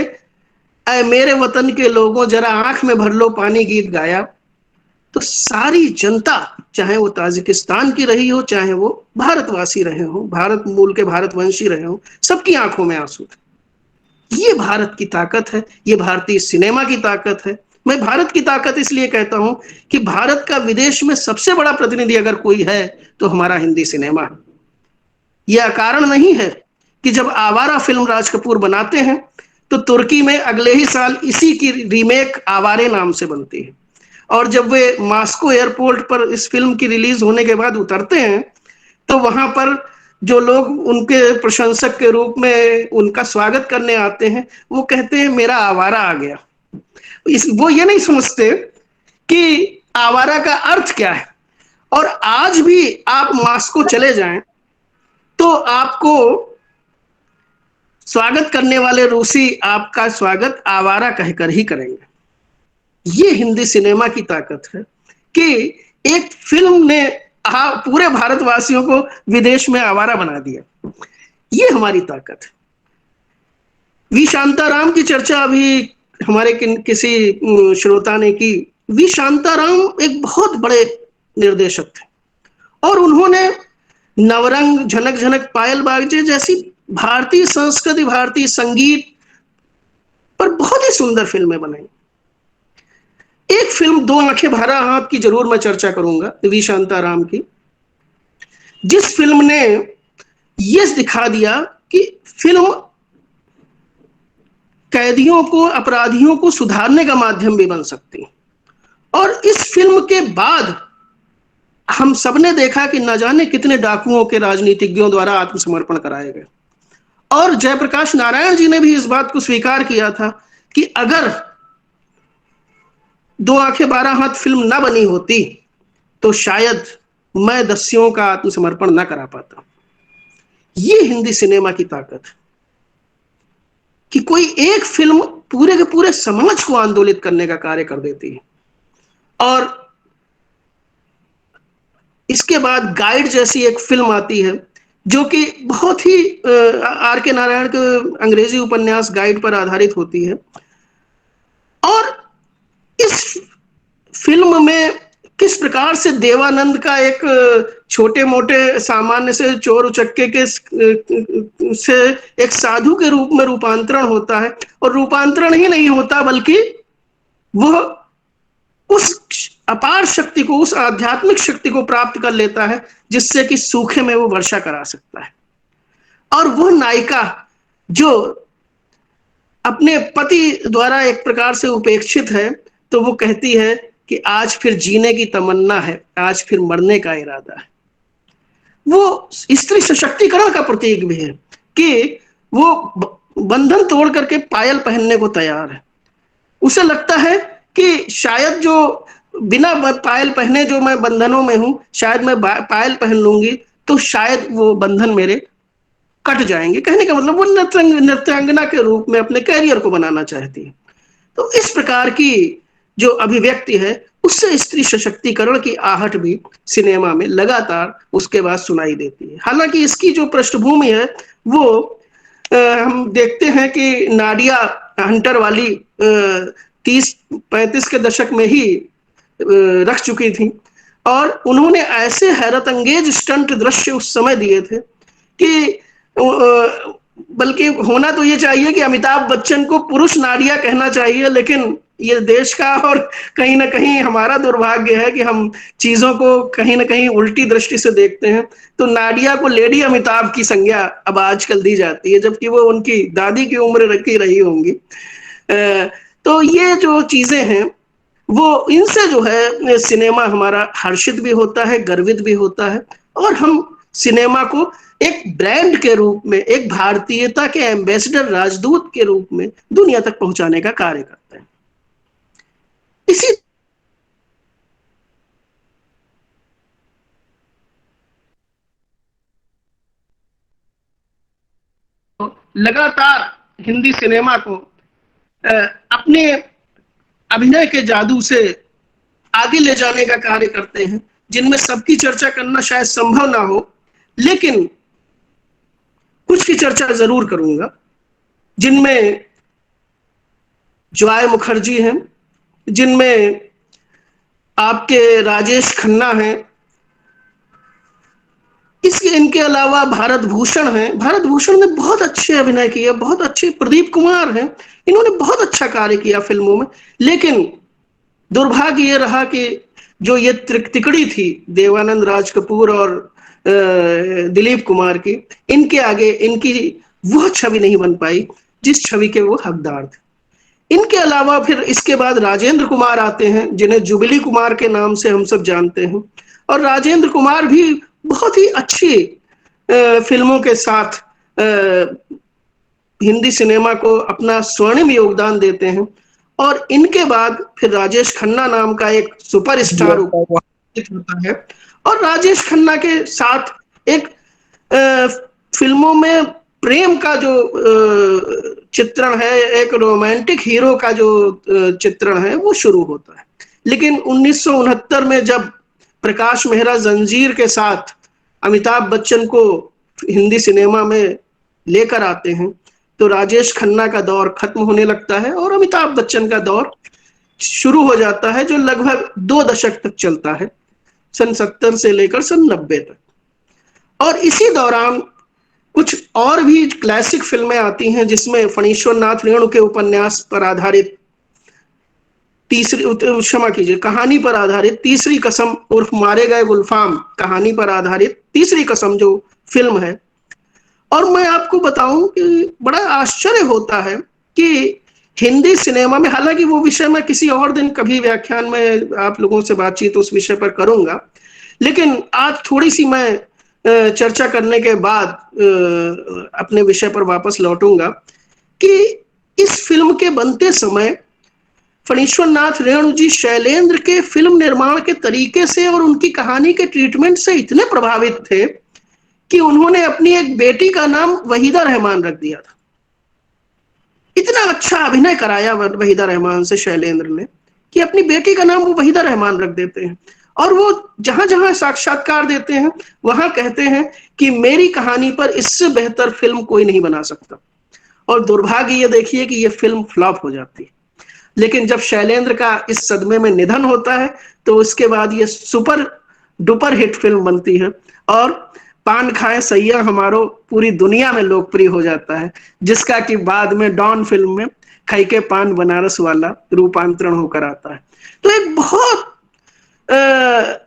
ऐ मेरे वतन के लोगों जरा आंख में भर लो पानी गीत गाया तो सारी जनता, चाहे वो ताजिकिस्तान की रही हो, चाहे वो भारतवासी रहे हो, भारत मूल के भारतवंशी रहे हो, सबकी आंखों में आंसू थे। ये भारत की ताकत है, ये भारतीय सिनेमा की ताकत है। मैं भारत की ताकत इसलिए कहता हूं कि भारत का विदेश में सबसे बड़ा प्रतिनिधि अगर कोई है तो हमारा हिंदी सिनेमा है। यह कारण नहीं है कि जब आवारा फिल्म राज कपूर बनाते हैं तो तुर्की में अगले ही साल इसी की रीमेक आवारे नाम से बनती है, और जब वे मॉस्को एयरपोर्ट पर इस फिल्म की रिलीज होने के बाद उतरते हैं तो वहां पर जो लोग उनके प्रशंसक के रूप में उनका स्वागत करने आते हैं वो कहते हैं मेरा आवारा आ गया। वो ये नहीं समझते कि आवारा का अर्थ क्या है। और आज भी आप मॉस्को चले जाएं तो आपको स्वागत करने वाले रूसी आपका स्वागत आवारा कहकर ही करेंगे। ये हिंदी सिनेमा की ताकत है कि एक फिल्म ने पूरे भारतवासियों को विदेश में आवारा बना दिया। ये हमारी ताकत है। वी शांताराम की चर्चा अभी हमारे किसी श्रोता ने की। वी शांताराम एक बहुत बड़े निर्देशक थे और उन्होंने नवरंग, झनक झनक, पायल बागजे जैसी भारतीय संस्कृति, भारतीय संगीत पर बहुत ही सुंदर फिल्में बनाई। एक फिल्म दो आंखें भरा आंख की जरूर मैं चर्चा करूंगा वी शांताराम की, जिस फिल्म ने यह दिखा दिया कि फिल्म कैदियों को, अपराधियों को सुधारने का माध्यम भी बन सकती है। और इस फिल्म के बाद हम सबने देखा कि न जाने कितने डाकुओं के राजनीतिज्ञों द्वारा आत्मसमर्पण कराए गए। और जयप्रकाश नारायण जी ने भी इस बात को स्वीकार किया था कि अगर दो आंखें बारह हाथ फिल्म न बनी होती तो शायद मैं दस्युओं का आत्मसमर्पण न करा पाता। ये हिंदी सिनेमा की ताकत है कि कोई एक फिल्म पूरे के पूरे समाज को आंदोलित करने का कार्य कर देती है। और इसके बाद गाइड जैसी एक फिल्म आती है जो कि बहुत ही आर के नारायण के अंग्रेजी उपन्यास गाइड पर आधारित होती है। और इस फिल्म में किस प्रकार से देवानंद का एक छोटे मोटे सामान्य से चोर उचक्के के से एक साधु के रूप में रूपांतरण होता है, और रूपांतरण ही नहीं होता बल्कि वह उस अपार शक्ति को, उस आध्यात्मिक शक्ति को प्राप्त कर लेता है जिससे कि सूखे में वो वर्षा करा सकता है। और वह नायिका जो अपने पति द्वारा एक प्रकार से उपेक्षित है तो वो कहती है कि आज फिर जीने की तमन्ना है, आज फिर मरने का इरादा है। वो स्त्री सशक्तिकरण का प्रतीक भी है। कि वो बंधन तोड़ करके पायल पहनने को तैयार है। उसे लगता है कि शायद जो बिना पायल पहने जो मैं बंधनों में हूं, शायद मैं पायल पहन लूंगी तो शायद वो बंधन मेरे कट जाएंगे। कहने का मतलब वो नृत्यांगना के रूप में अपने कैरियर को बनाना चाहती है। तो इस प्रकार की जो अभिव्यक्ति है, उससे स्त्री सशक्तिकरण की आहट भी सिनेमा में लगातार उसके बाद सुनाई देती है। हालांकि इसकी जो पृष्ठभूमि है वो हम देखते हैं कि नाडिया हंटर वाली 30-35 के दशक में ही रख चुकी थी और उन्होंने ऐसे हैरत अंगेज स्टंट दृश्य उस समय दिए थे कि बल्कि होना तो ये चाहिए कि अमिताभ बच्चन को पुरुष नाडिया कहना चाहिए, लेकिन ये देश का और कहीं ना कहीं हमारा दुर्भाग्य है कि हम चीजों को कहीं ना कहीं उल्टी दृष्टि से देखते हैं। तो नाडिया को लेडी अमिताभ की संज्ञा अब आजकल दी जाती है, जबकि वो उनकी दादी की उम्र रखी रही होंगी। तो ये जो चीजें हैं वो इनसे जो है सिनेमा हमारा हर्षित भी होता है, गर्वित भी होता है और हम सिनेमा को एक ब्रांड के रूप में, एक भारतीयता के एम्बेसडर, राजदूत के रूप में दुनिया तक पहुंचाने का कार्य करते हैं। इसी लगातार हिंदी सिनेमा को अपने अभिनय के जादू से आगे ले जाने का कार्य करते हैं, जिनमें सबकी चर्चा करना शायद संभव ना हो, लेकिन कुछ की चर्चा जरूर करूंगा, जिनमें जॉय मुखर्जी हैं, जिनमें आपके राजेश खन्ना हैं, इनके अलावा भारत भूषण हैं। भारत भूषण ने बहुत अच्छे अभिनय किया, बहुत अच्छे। प्रदीप कुमार हैं, इन्होंने बहुत अच्छा कार्य किया फिल्मों में, लेकिन दुर्भाग्य ये रहा कि जो ये तिकड़ी थी देवानंद राज कपूर और दिलीप कुमार की, इनके आगे इनकी वह छवि नहीं बन पाई जिस छवि के वो हकदार थे। इनके अलावा फिर इसके बाद राजेंद्र कुमार आते हैं, जिन्हें जुबिली कुमार के नाम से हम सब जानते हैं, और राजेंद्र कुमार भी बहुत ही अच्छी फिल्मों के साथ हिंदी सिनेमा को अपना स्वर्णिम योगदान देते हैं। और इनके बाद फिर राजेश खन्ना नाम का एक सुपरस्टार होता है, और राजेश खन्ना के साथ एक फिल्मों में प्रेम का जो चित्रण है, एक रोमांटिक हीरो का जो चित्रण है, वो शुरू होता है। लेकिन 1969 में जब प्रकाश मेहरा जंजीर के साथ अमिताभ बच्चन को हिंदी सिनेमा में लेकर आते हैं, तो राजेश खन्ना का दौर खत्म होने लगता है और अमिताभ बच्चन का दौर शुरू हो जाता है, जो लगभग 2 दशक तक चलता है, सन 70 से लेकर सन 90 तक। और इसी दौरान कुछ और भी क्लासिक फिल्में आती हैं, जिसमें फणीश्वर नाथ रेणु के उपन्यास पर आधारित कहानी पर आधारित तीसरी कसम उर्फ मारे गए गुलफाम कहानी पर आधारित तीसरी कसम जो फिल्म है। और मैं आपको बताऊं कि बड़ा आश्चर्य होता है कि हिंदी सिनेमा में, हालांकि वो विषय मैं किसी और दिन कभी व्याख्यान में आप लोगों से बातचीत उस विषय पर करूंगा, लेकिन आज थोड़ी सी मैं चर्चा करने के बाद अपने विषय पर वापस लौटूंगा कि इस फिल्म के बनते समय फणीश्वर नाथ रेणु जी शैलेंद्र के फिल्म निर्माण के तरीके से और उनकी कहानी के ट्रीटमेंट से इतने प्रभावित थे कि उन्होंने अपनी एक बेटी का नाम वहीदा रहमान रख दिया था। इतना अच्छा अभिनय कराया वहीदा रहमान से शैलेंद्र ने कि अपनी बेटी का नाम वो वहीदा रहमान रख देते हैं, और वो जहां जहां साक्षात्कार देते हैं वहां कहते हैं कि मेरी कहानी पर इससे बेहतर फिल्म कोई नहीं बना सकता। और दुर्भाग्य ये देखिए कि ये फिल्म फ्लॉप हो जाती है। लेकिन जब शैलेंद्र का इस सदमे में निधन होता है तो उसके बाद ये सुपर डुपर हिट फिल्म बनती है और पान खाए सैया हमारो पूरी दुनिया में लोकप्रिय हो जाता है, जिसका कि बाद में डॉन फिल्म में खाई के पान बनारस वाला रूपांतरण होकर आता है। तो एक बहुत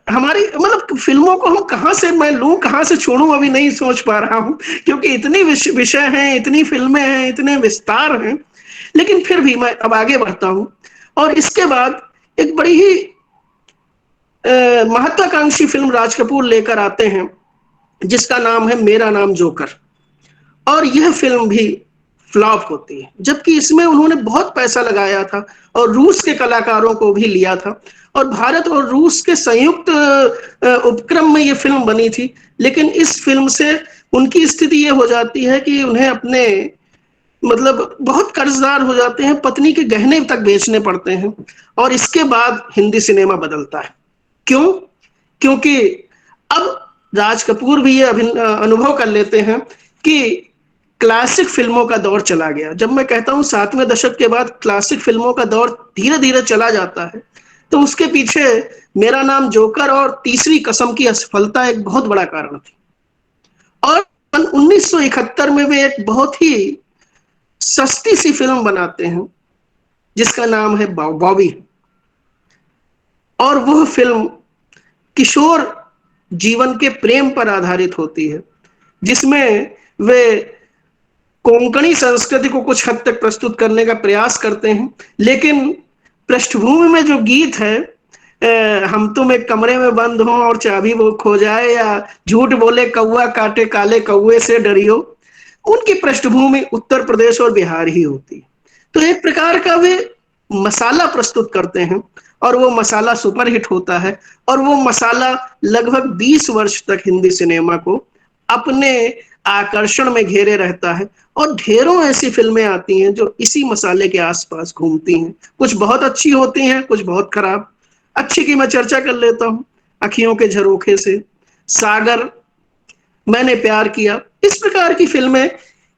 हमारी मतलब फिल्मों को हम कहां से मैं लूं, कहां से छोड़ूं, अभी नहीं सोच पा रहा हूं, क्योंकि इतनी विषय हैं, इतनी फिल्में हैं, इतने विस्तार हैं। लेकिन फिर भी मैं अब आगे बढ़ता हूं और इसके बाद एक बड़ी ही महत्वाकांक्षी फिल्म राज कपूर लेकर आते हैं, जिसका नाम है मेरा नाम जोकर। और यह फिल्म भी फ्लॉप होती है, जबकि इसमें उन्होंने बहुत पैसा लगाया था और रूस के कलाकारों को भी लिया था और भारत और रूस के संयुक्त उपक्रम में यह फिल्म बनी थी। लेकिन इस फिल्म से उनकी स्थिति ये हो जाती है कि उन्हें अपने मतलब बहुत कर्जदार हो जाते हैं, पत्नी के गहने तक बेचने पड़ते हैं और इसके बाद हिंदी सिनेमा बदलता है। क्यों? क्योंकि अब राज कपूर भी ये अनुभव कर लेते हैं कि क्लासिक फिल्मों का दौर चला गया। जब मैं कहता हूं 7वें दशक के बाद क्लासिक फिल्मों का दौर धीरे धीरे चला जाता है, तो उसके पीछे मेरा नाम जोकर और तीसरी कसम की असफलता एक बहुत बड़ा कारण थी। और 1971 में वे एक बहुत ही सस्ती सी फिल्म बनाते हैं जिसका नाम है बॉबी, और वह फिल्म किशोर जीवन के प्रेम पर आधारित होती है, जिसमें वे कोंकणी संस्कृति को कुछ हद तक प्रस्तुत करने का प्रयास करते हैं। लेकिन पृष्ठभूमि में जो गीत है, हम तुम एक कमरे में बंद हो और चाबी वो खो जाए, या झूठ बोले कौवा काटे काले कौवे से डरियो, उनकी पृष्ठभूमि उत्तर प्रदेश और बिहार ही होती है। तो एक प्रकार का वे मसाला प्रस्तुत करते हैं और वो मसाला सुपरहिट होता है और वो मसाला लगभग 20 वर्ष तक हिंदी सिनेमा को अपने आकर्षण में घेरे रहता है और ढेरों ऐसी फिल्में आती हैं जो इसी मसाले के आसपास घूमती हैं। कुछ बहुत अच्छी होती हैं, कुछ बहुत खराब। अच्छी की मैं चर्चा कर लेता हूं। अखियों के झरोखे से, सागर, मैंने प्यार किया, इस प्रकार की फिल्में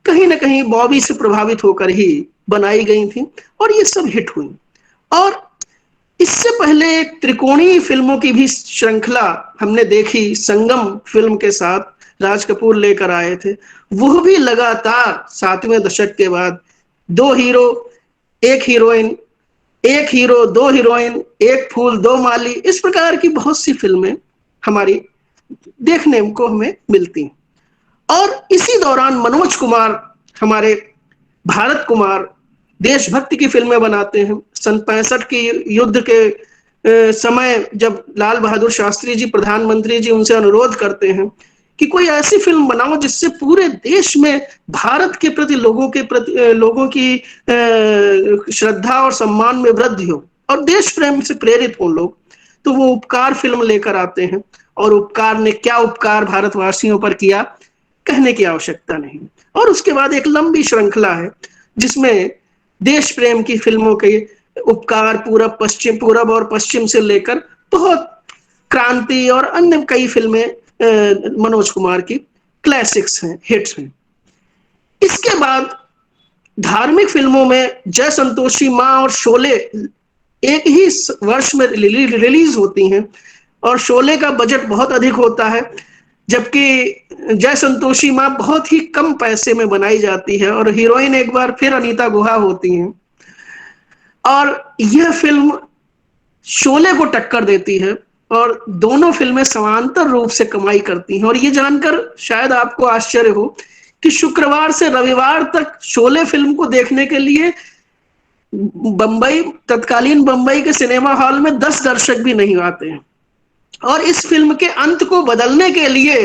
कहीं ना कहीं बॉबी से प्रभावित होकर ही बनाई गई थी और ये सब हिट हुई। और इससे पहले एक त्रिकोणीय फिल्मों की भी श्रृंखला हमने देखी, संगम फिल्म के साथ राज कपूर लेकर आए थे। वह भी लगातार 7वें दशक के बाद 2 हीरो, 1 हीरोइन, 1 हीरो 2 हीरोइन, 1 फूल 2 माली, इस प्रकार की बहुत सी फिल्में हमारी देखने को हमें मिलती। और इसी दौरान मनोज कुमार, हमारे भारत कुमार, देशभक्ति की फिल्में बनाते हैं। सन 65 की युद्ध के समय जब लाल बहादुर शास्त्री जी प्रधानमंत्री जी उनसे अनुरोध करते हैं कि कोई ऐसी फिल्म बनाओ जिससे पूरे देश में भारत के प्रति लोगों की श्रद्धा और सम्मान में वृद्धि हो और देश प्रेम से प्रेरित हो लोग, तो वो उपकार फिल्म लेकर आते हैं। और उपकार ने क्या उपकार भारतवासियों पर किया, कहने की आवश्यकता नहीं। और उसके बाद एक लंबी श्रृंखला है जिसमें देश प्रेम की फिल्मों के उपकार पूरब और पश्चिम से लेकर बहुत क्रांति और अन्य कई फिल्में मनोज कुमार की क्लासिक्स हैं, हिट्स हैं। इसके बाद धार्मिक फिल्मों में जय संतोषी माँ और शोले एक ही वर्ष में रिलीज होती हैं और शोले का बजट बहुत अधिक होता है, जबकि जय संतोषी माँ बहुत ही कम पैसे में बनाई जाती है और हीरोइन एक बार फिर अनीता गुहा होती हैं। और यह फिल्म शोले को टक्कर देती है और दोनों फिल्में समांतर रूप से कमाई करती हैं। और ये जानकर शायद आपको आश्चर्य हो कि शुक्रवार से रविवार तक शोले फिल्म को देखने के लिए तत्कालीन बंबई के सिनेमा हॉल में 10 दर्शक भी नहीं आते हैं। और इस फिल्म के अंत को बदलने के लिए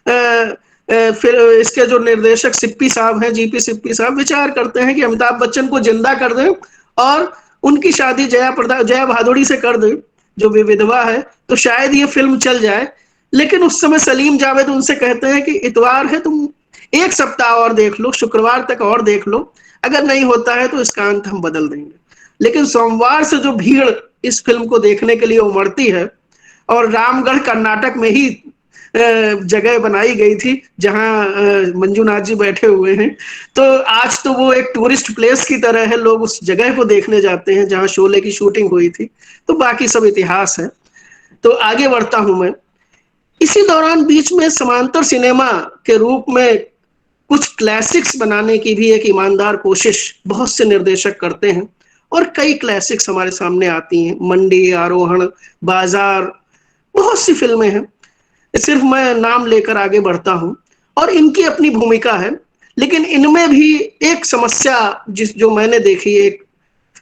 फिर इसके जो निर्देशक सिप्पी साहब हैं, जीपी सिप्पी साहब, विचार करते हैं कि अमिताभ बच्चन को जिंदा कर दें और उनकी शादी जया भादुड़ी से कर दें जो विधवा है, तो शायद ये फिल्म चल जाए। लेकिन उस समय सलीम जावेद उनसे कहते हैं कि इतवार है, तुम 1 सप्ताह और देख लो, शुक्रवार तक और देख लो, अगर नहीं होता है तो इसका अंत हम बदल देंगे। लेकिन सोमवार से जो भीड़ इस फिल्म को देखने के लिए उमड़ती है, और रामगढ़ कर्नाटक में ही जगह बनाई गई थी जहां मंजुनाथ जी बैठे हुए हैं, तो आज तो वो एक टूरिस्ट प्लेस की तरह है, लोग उस जगह को देखने जाते हैं जहां शोले की शूटिंग हुई थी। तो बाकी सब इतिहास है। तो आगे बढ़ता हूं मैं। इसी दौरान बीच में समांतर सिनेमा के रूप में कुछ क्लासिक्स बनाने की भी एक ईमानदार कोशिश बहुत से निर्देशक करते हैं और कई क्लासिक्स हमारे सामने आती हैं। मंडी, आरोहण, बाजार, बहुत सी फिल्में हैं। सिर्फ मैं नाम लेकर आगे बढ़ता हूं और इनकी अपनी भूमिका है। लेकिन इनमें भी एक समस्या जो मैंने देखी एक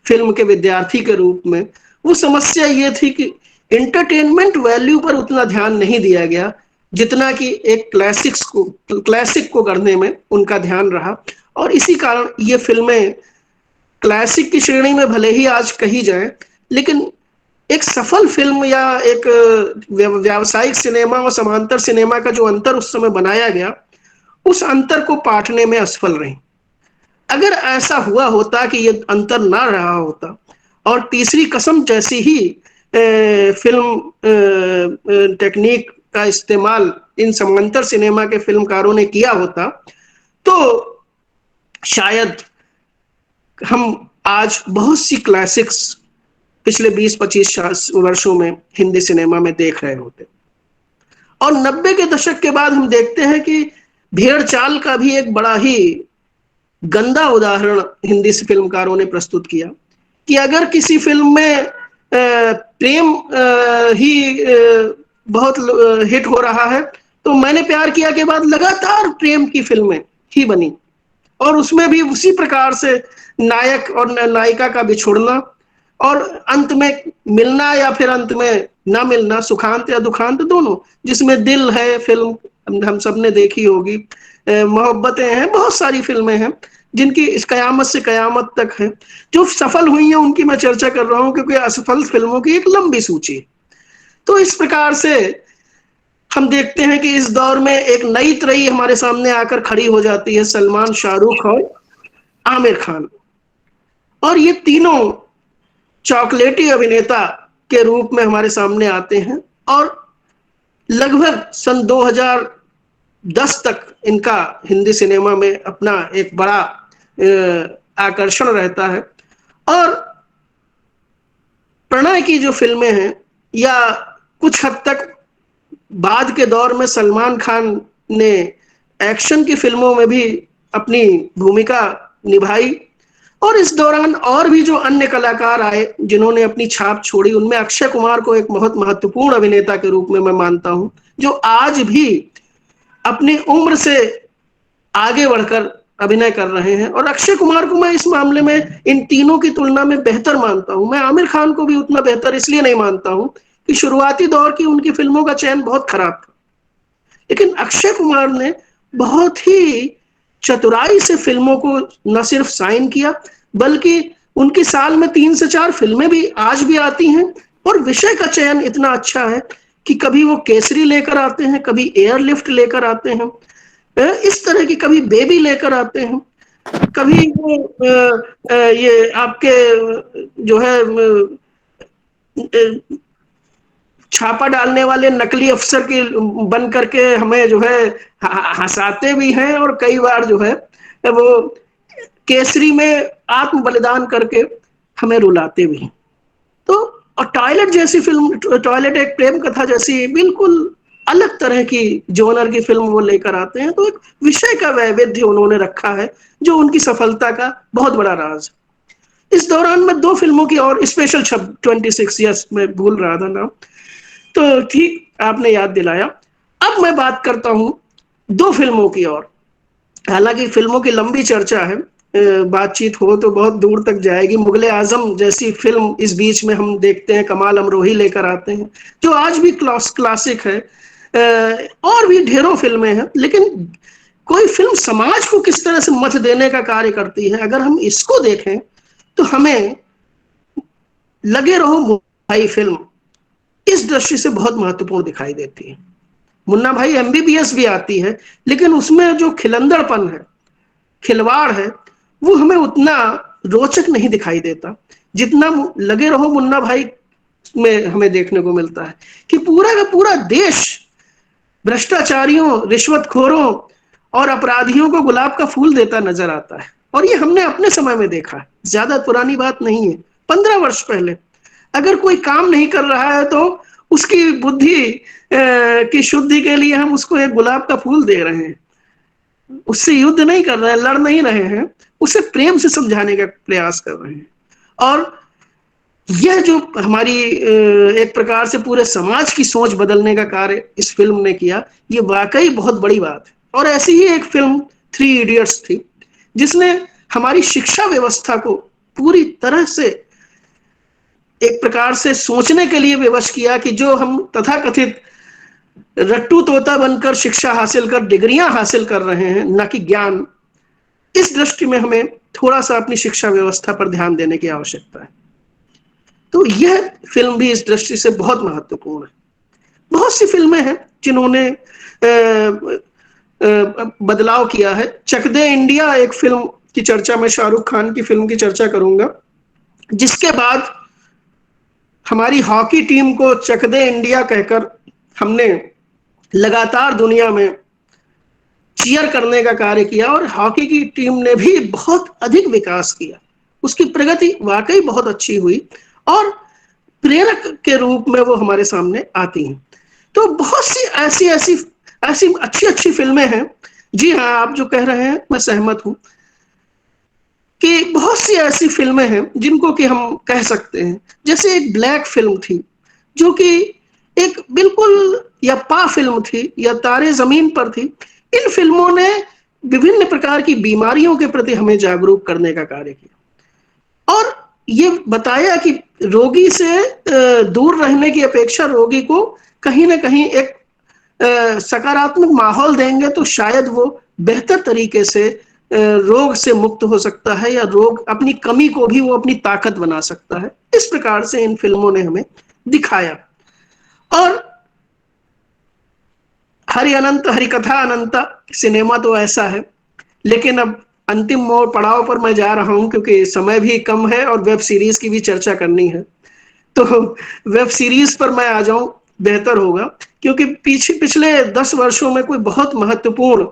फिल्म के विद्यार्थी के रूप में, वो समस्या ये थी कि एंटरटेनमेंट वैल्यू पर उतना ध्यान नहीं दिया गया, जितना कि एक क्लासिक को गढ़ने में उनका ध्यान रहा। और इसी कारण ये फिल्में क्लासिक की श्रेणी में भले ही आज कही जाए, लेकिन एक सफल फिल्म या एक व्यावसायिक सिनेमा और समांतर सिनेमा का जो अंतर उस समय बनाया गया, उस अंतर को पाटने में असफल रही। अगर ऐसा हुआ होता कि ये अंतर ना रहा होता और तीसरी कसम जैसी ही फिल्म टेक्निक का इस्तेमाल इन समांतर सिनेमा के फिल्मकारों ने किया होता, तो शायद हम आज बहुत सी क्लासिक्स पिछले 20-25 वर्षों में हिंदी सिनेमा में देख रहे होते। और 90 के दशक के बाद हम देखते हैं कि भेड़ चाल का भी एक बड़ा ही गंदा उदाहरण हिंदी से फिल्मकारों ने प्रस्तुत किया कि अगर किसी फिल्म में प्रेम ही बहुत हिट हो रहा है, तो मैंने प्यार किया के बाद लगातार प्रेम की फिल्में ही बनी और उसमें भी उसी प्रकार से नायक और नायिका का बिछुड़ना और अंत में मिलना या फिर अंत में ना मिलना, सुखांत या दुखांत दोनों, जिसमें दिल है फिल्म हम सब ने देखी होगी, मोहब्बतें हैं, बहुत सारी फिल्में हैं जिनकी इस कयामत से कयामत तक है। जो सफल हुई हैं उनकी मैं चर्चा कर रहा हूं क्योंकि असफल फिल्मों की एक लंबी सूची है। तो इस प्रकार से हम देखते हैं कि इस दौर में एक नई त्रयी हमारे सामने आकर खड़ी हो जाती है, सलमान, शाहरुख और आमिर खान। और ये तीनों चॉकलेटी अभिनेता के रूप में हमारे सामने आते हैं और लगभग सन 2010 तक इनका हिंदी सिनेमा में अपना एक बड़ा आकर्षण रहता है। और प्रणय की जो फिल्में हैं या कुछ हद तक बाद के दौर में सलमान खान ने एक्शन की फिल्मों में भी अपनी भूमिका निभाई, और इस दौरान और भी जो अन्य कलाकार आए जिन्होंने अपनी छाप छोड़ी, उनमें अक्षय कुमार को एक बहुत महत्वपूर्ण अभिनेता के रूप में मैं मानता हूं, जो आज भी अपनी उम्र से आगे बढ़कर अभिनय कर रहे हैं। और अक्षय कुमार को मैं इस मामले में इन तीनों की तुलना में बेहतर मानता हूं। मैं आमिर खान को भी उतना बेहतर इसलिए नहीं मानता हूं कि शुरुआती दौर की उनकी फिल्मों का चयन बहुत खराब था, लेकिन अक्षय कुमार ने बहुत ही चतुराई से फिल्मों को न सिर्फ साइन किया, बल्कि उनकी साल में 3 से 4 फिल्में भी आज भी आती हैं और विषय का चयन इतना अच्छा है कि कभी वो केसरी लेकर आते हैं, कभी एयरलिफ्ट लेकर आते हैं, इस तरह की कभी बेबी लेकर आते हैं, कभी वो ये आपके जो है छापा डालने वाले नकली अफसर की बन करके हमें जो है हंसाते भी हैं, और कई बार जो है वो केसरी में आत्म बलिदान करके हमें रुलाते भी हैं। तो और टॉयलेट जैसी फिल्म, टॉयलेट एक प्रेम कथा जैसी बिल्कुल अलग तरह की जोनर की फिल्म वो लेकर आते हैं। तो एक विषय का वैविध्य उन्होंने रखा है जो उनकी सफलता का बहुत बड़ा राज। इस दौरान मैं 2 फिल्मों की और स्पेशल 26, यस मैं भूल रहा था नाम, तो ठीक आपने याद दिलाया। अब मैं बात करता हूं 2 फिल्मों की और। हालांकि फिल्मों की लंबी चर्चा है, बातचीत हो तो बहुत दूर तक जाएगी। मुगले आजम जैसी फिल्म इस बीच में हम देखते हैं, कमाल अमरोही लेकर आते हैं, जो आज भी क्लासिक है। और भी ढेरों फिल्में हैं, लेकिन कोई फिल्म समाज को किस तरह से मत देने का कार्य करती है, अगर हम इसको देखें तो हमें लगे रहो भाई फिल्म इस दृष्टि से बहुत महत्वपूर्ण दिखाई देती है। मुन्ना भाई MBBS भी आती है, लेकिन उसमें जो खिलंदड़पन है, खिलवाड़ है, वो हमें उतना रोचक नहीं दिखाई देता जितना लगे रहो मुन्ना भाई में हमें देखने को मिलता है कि पूरा का पूरा देश भ्रष्टाचारियों, रिश्वतखोरों और अपराधियों को गुलाब का फूल देता नजर आता है। और ये हमने अपने समय में देखा है, ज्यादा पुरानी बात नहीं है, 15 वर्ष पहले। अगर कोई काम नहीं कर रहा है तो उसकी बुद्धि की शुद्धि के लिए हम उसको एक गुलाब का फूल दे रहे हैं, उससे युद्ध नहीं कर रहे हैं, लड़ नहीं रहे हैं, उसे प्रेम से समझाने का प्रयास कर रहे हैं। और यह जो हमारी एक प्रकार से पूरे समाज की सोच बदलने का कार्य इस फिल्म ने किया, ये वाकई बहुत बड़ी बात है। और ऐसी ही एक फिल्म 3 इडियट्स थी, जिसने हमारी शिक्षा व्यवस्था को पूरी तरह से एक प्रकार से सोचने के लिए विवश किया कि जो हम तथाकथित रट्टू तोता बनकर शिक्षा हासिल कर डिग्रियां हासिल कर रहे हैं, न कि ज्ञान। इस दृष्टि में हमें थोड़ा सा अपनी शिक्षा व्यवस्था पर ध्यान देने की आवश्यकता है। तो यह फिल्म भी इस दृष्टि से बहुत महत्वपूर्ण है। बहुत सी फिल्में हैं जिन्होंने बदलाव किया है। चक दे इंडिया एक फिल्म की चर्चा, मैं शाहरुख खान की फिल्म की चर्चा करूंगा, जिसके बाद हमारी हॉकी टीम को चक दे इंडिया कहकर हमने लगातार दुनिया में चीयर करने का कार्य किया और हॉकी की टीम ने भी बहुत अधिक विकास किया। उसकी प्रगति वाकई बहुत अच्छी हुई और प्रेरक के रूप में वो हमारे सामने आती हैं। तो बहुत सी ऐसी अच्छी अच्छी फिल्में हैं। जी हाँ, आप जो कह रहे हैं मैं सहमत हूं कि बहुत सी ऐसी फिल्में हैं जिनको कि हम कह सकते हैं, जैसे एक ब्लैक फिल्म थी जो कि एक बिल्कुल यप्पा फिल्म थी, या तारे जमीन पर थी। इन फिल्मों ने विभिन्न प्रकार की बीमारियों के प्रति हमें जागरूक करने का कार्य किया और ये बताया कि रोगी से दूर रहने की अपेक्षा रोगी को कहीं ना कहीं एक सकारात्मक माहौल देंगे तो शायद वो बेहतर तरीके से रोग से मुक्त हो सकता है, या रोग अपनी कमी को भी वो अपनी ताकत बना सकता है। इस प्रकार से इन फिल्मों ने हमें दिखाया। और हरि अनंत हरि कथा अनंता सिनेमा तो ऐसा है। लेकिन अब अंतिम मोड़ पड़ाव पर मैं जा रहा हूं क्योंकि समय भी कम है और वेब सीरीज की भी चर्चा करनी है। तो वेब सीरीज पर मैं आ जाऊं बेहतर होगा, क्योंकि पिछले 10 वर्षों में कोई बहुत महत्वपूर्ण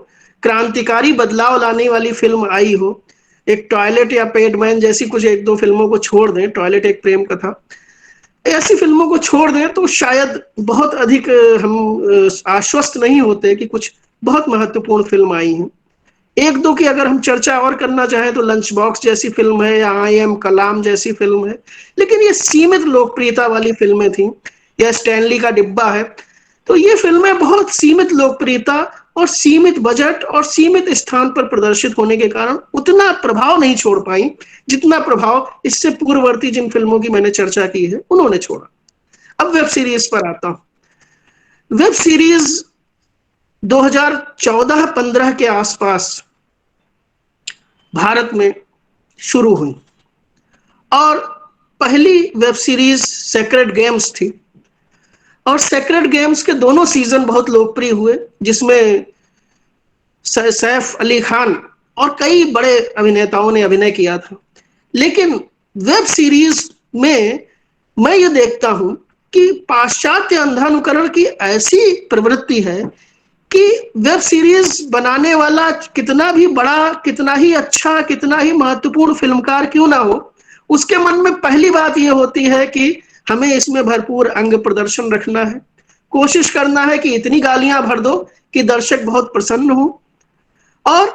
क्रांतिकारी बदलाव लाने वाली फिल्म आई हो, एक टॉयलेट या पेडमैन जैसी कुछ एक दो फिल्मों को छोड़ दें, टॉयलेट एक प्रेम कथा, ऐसी फिल्मों को छोड़ दें तो शायद बहुत अधिक हम आश्वस्त नहीं होते कि कुछ बहुत महत्वपूर्ण फिल्म आई हैं। एक दो की अगर हम चर्चा और करना चाहें तो लंच बॉक्स जैसी फिल्म है, या आई एम कलाम जैसी फिल्म है, लेकिन ये सीमित लोकप्रियता वाली फिल्में थी। या स्टैनली का डिब्बा है, तो ये फिल्में बहुत सीमित लोकप्रियता और सीमित बजट और सीमित स्थान पर प्रदर्शित होने के कारण उतना प्रभाव नहीं छोड़ पाई जितना प्रभाव इससे पूर्ववर्ती जिन फिल्मों की मैंने चर्चा की है उन्होंने छोड़ा। अब वेब सीरीज पर आता हूं। वेब सीरीज 2014-15 के आसपास भारत में शुरू हुई और पहली वेब सीरीज सेक्रेड गेम्स थी। और सेक्रेड गेम्स के दोनों सीजन बहुत लोकप्रिय हुए, जिसमें सैफ अली खान और कई बड़े अभिनेताओं ने अभिनय किया था। लेकिन वेब सीरीज में मैं ये देखता हूं कि पाश्चात्य अंधानुकरण की ऐसी प्रवृत्ति है कि वेब सीरीज बनाने वाला कितना भी बड़ा, कितना ही अच्छा, कितना ही महत्वपूर्ण फिल्मकार क्यों ना हो, उसके मन में पहली बात यह होती है कि हमें इसमें भरपूर अंग प्रदर्शन रखना है, कोशिश करना है कि इतनी गालियां भर दो कि दर्शक बहुत प्रसन्न हो, और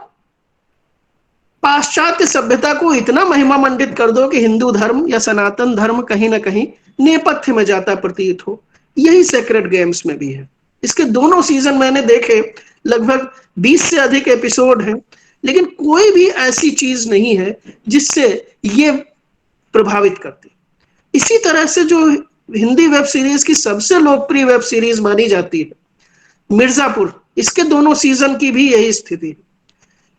पाश्चात्य सभ्यता को इतना महिमा मंडित कर दो कि हिंदू धर्म या सनातन धर्म कहीं ना कहीं नेपथ्य में जाता प्रतीत हो। यही सेक्रेड गेम्स में भी है। इसके दोनों सीजन मैंने देखे, लगभग 20 से अधिक एपिसोड हैं, लेकिन कोई भी ऐसी चीज नहीं है जिससे ये प्रभावित करती। इसी तरह से जो हिंदी वेब सीरीज की सबसे लोकप्रिय वेब सीरीज मानी जाती है मिर्जापुर, इसके दोनों सीजन की भी यही स्थिति है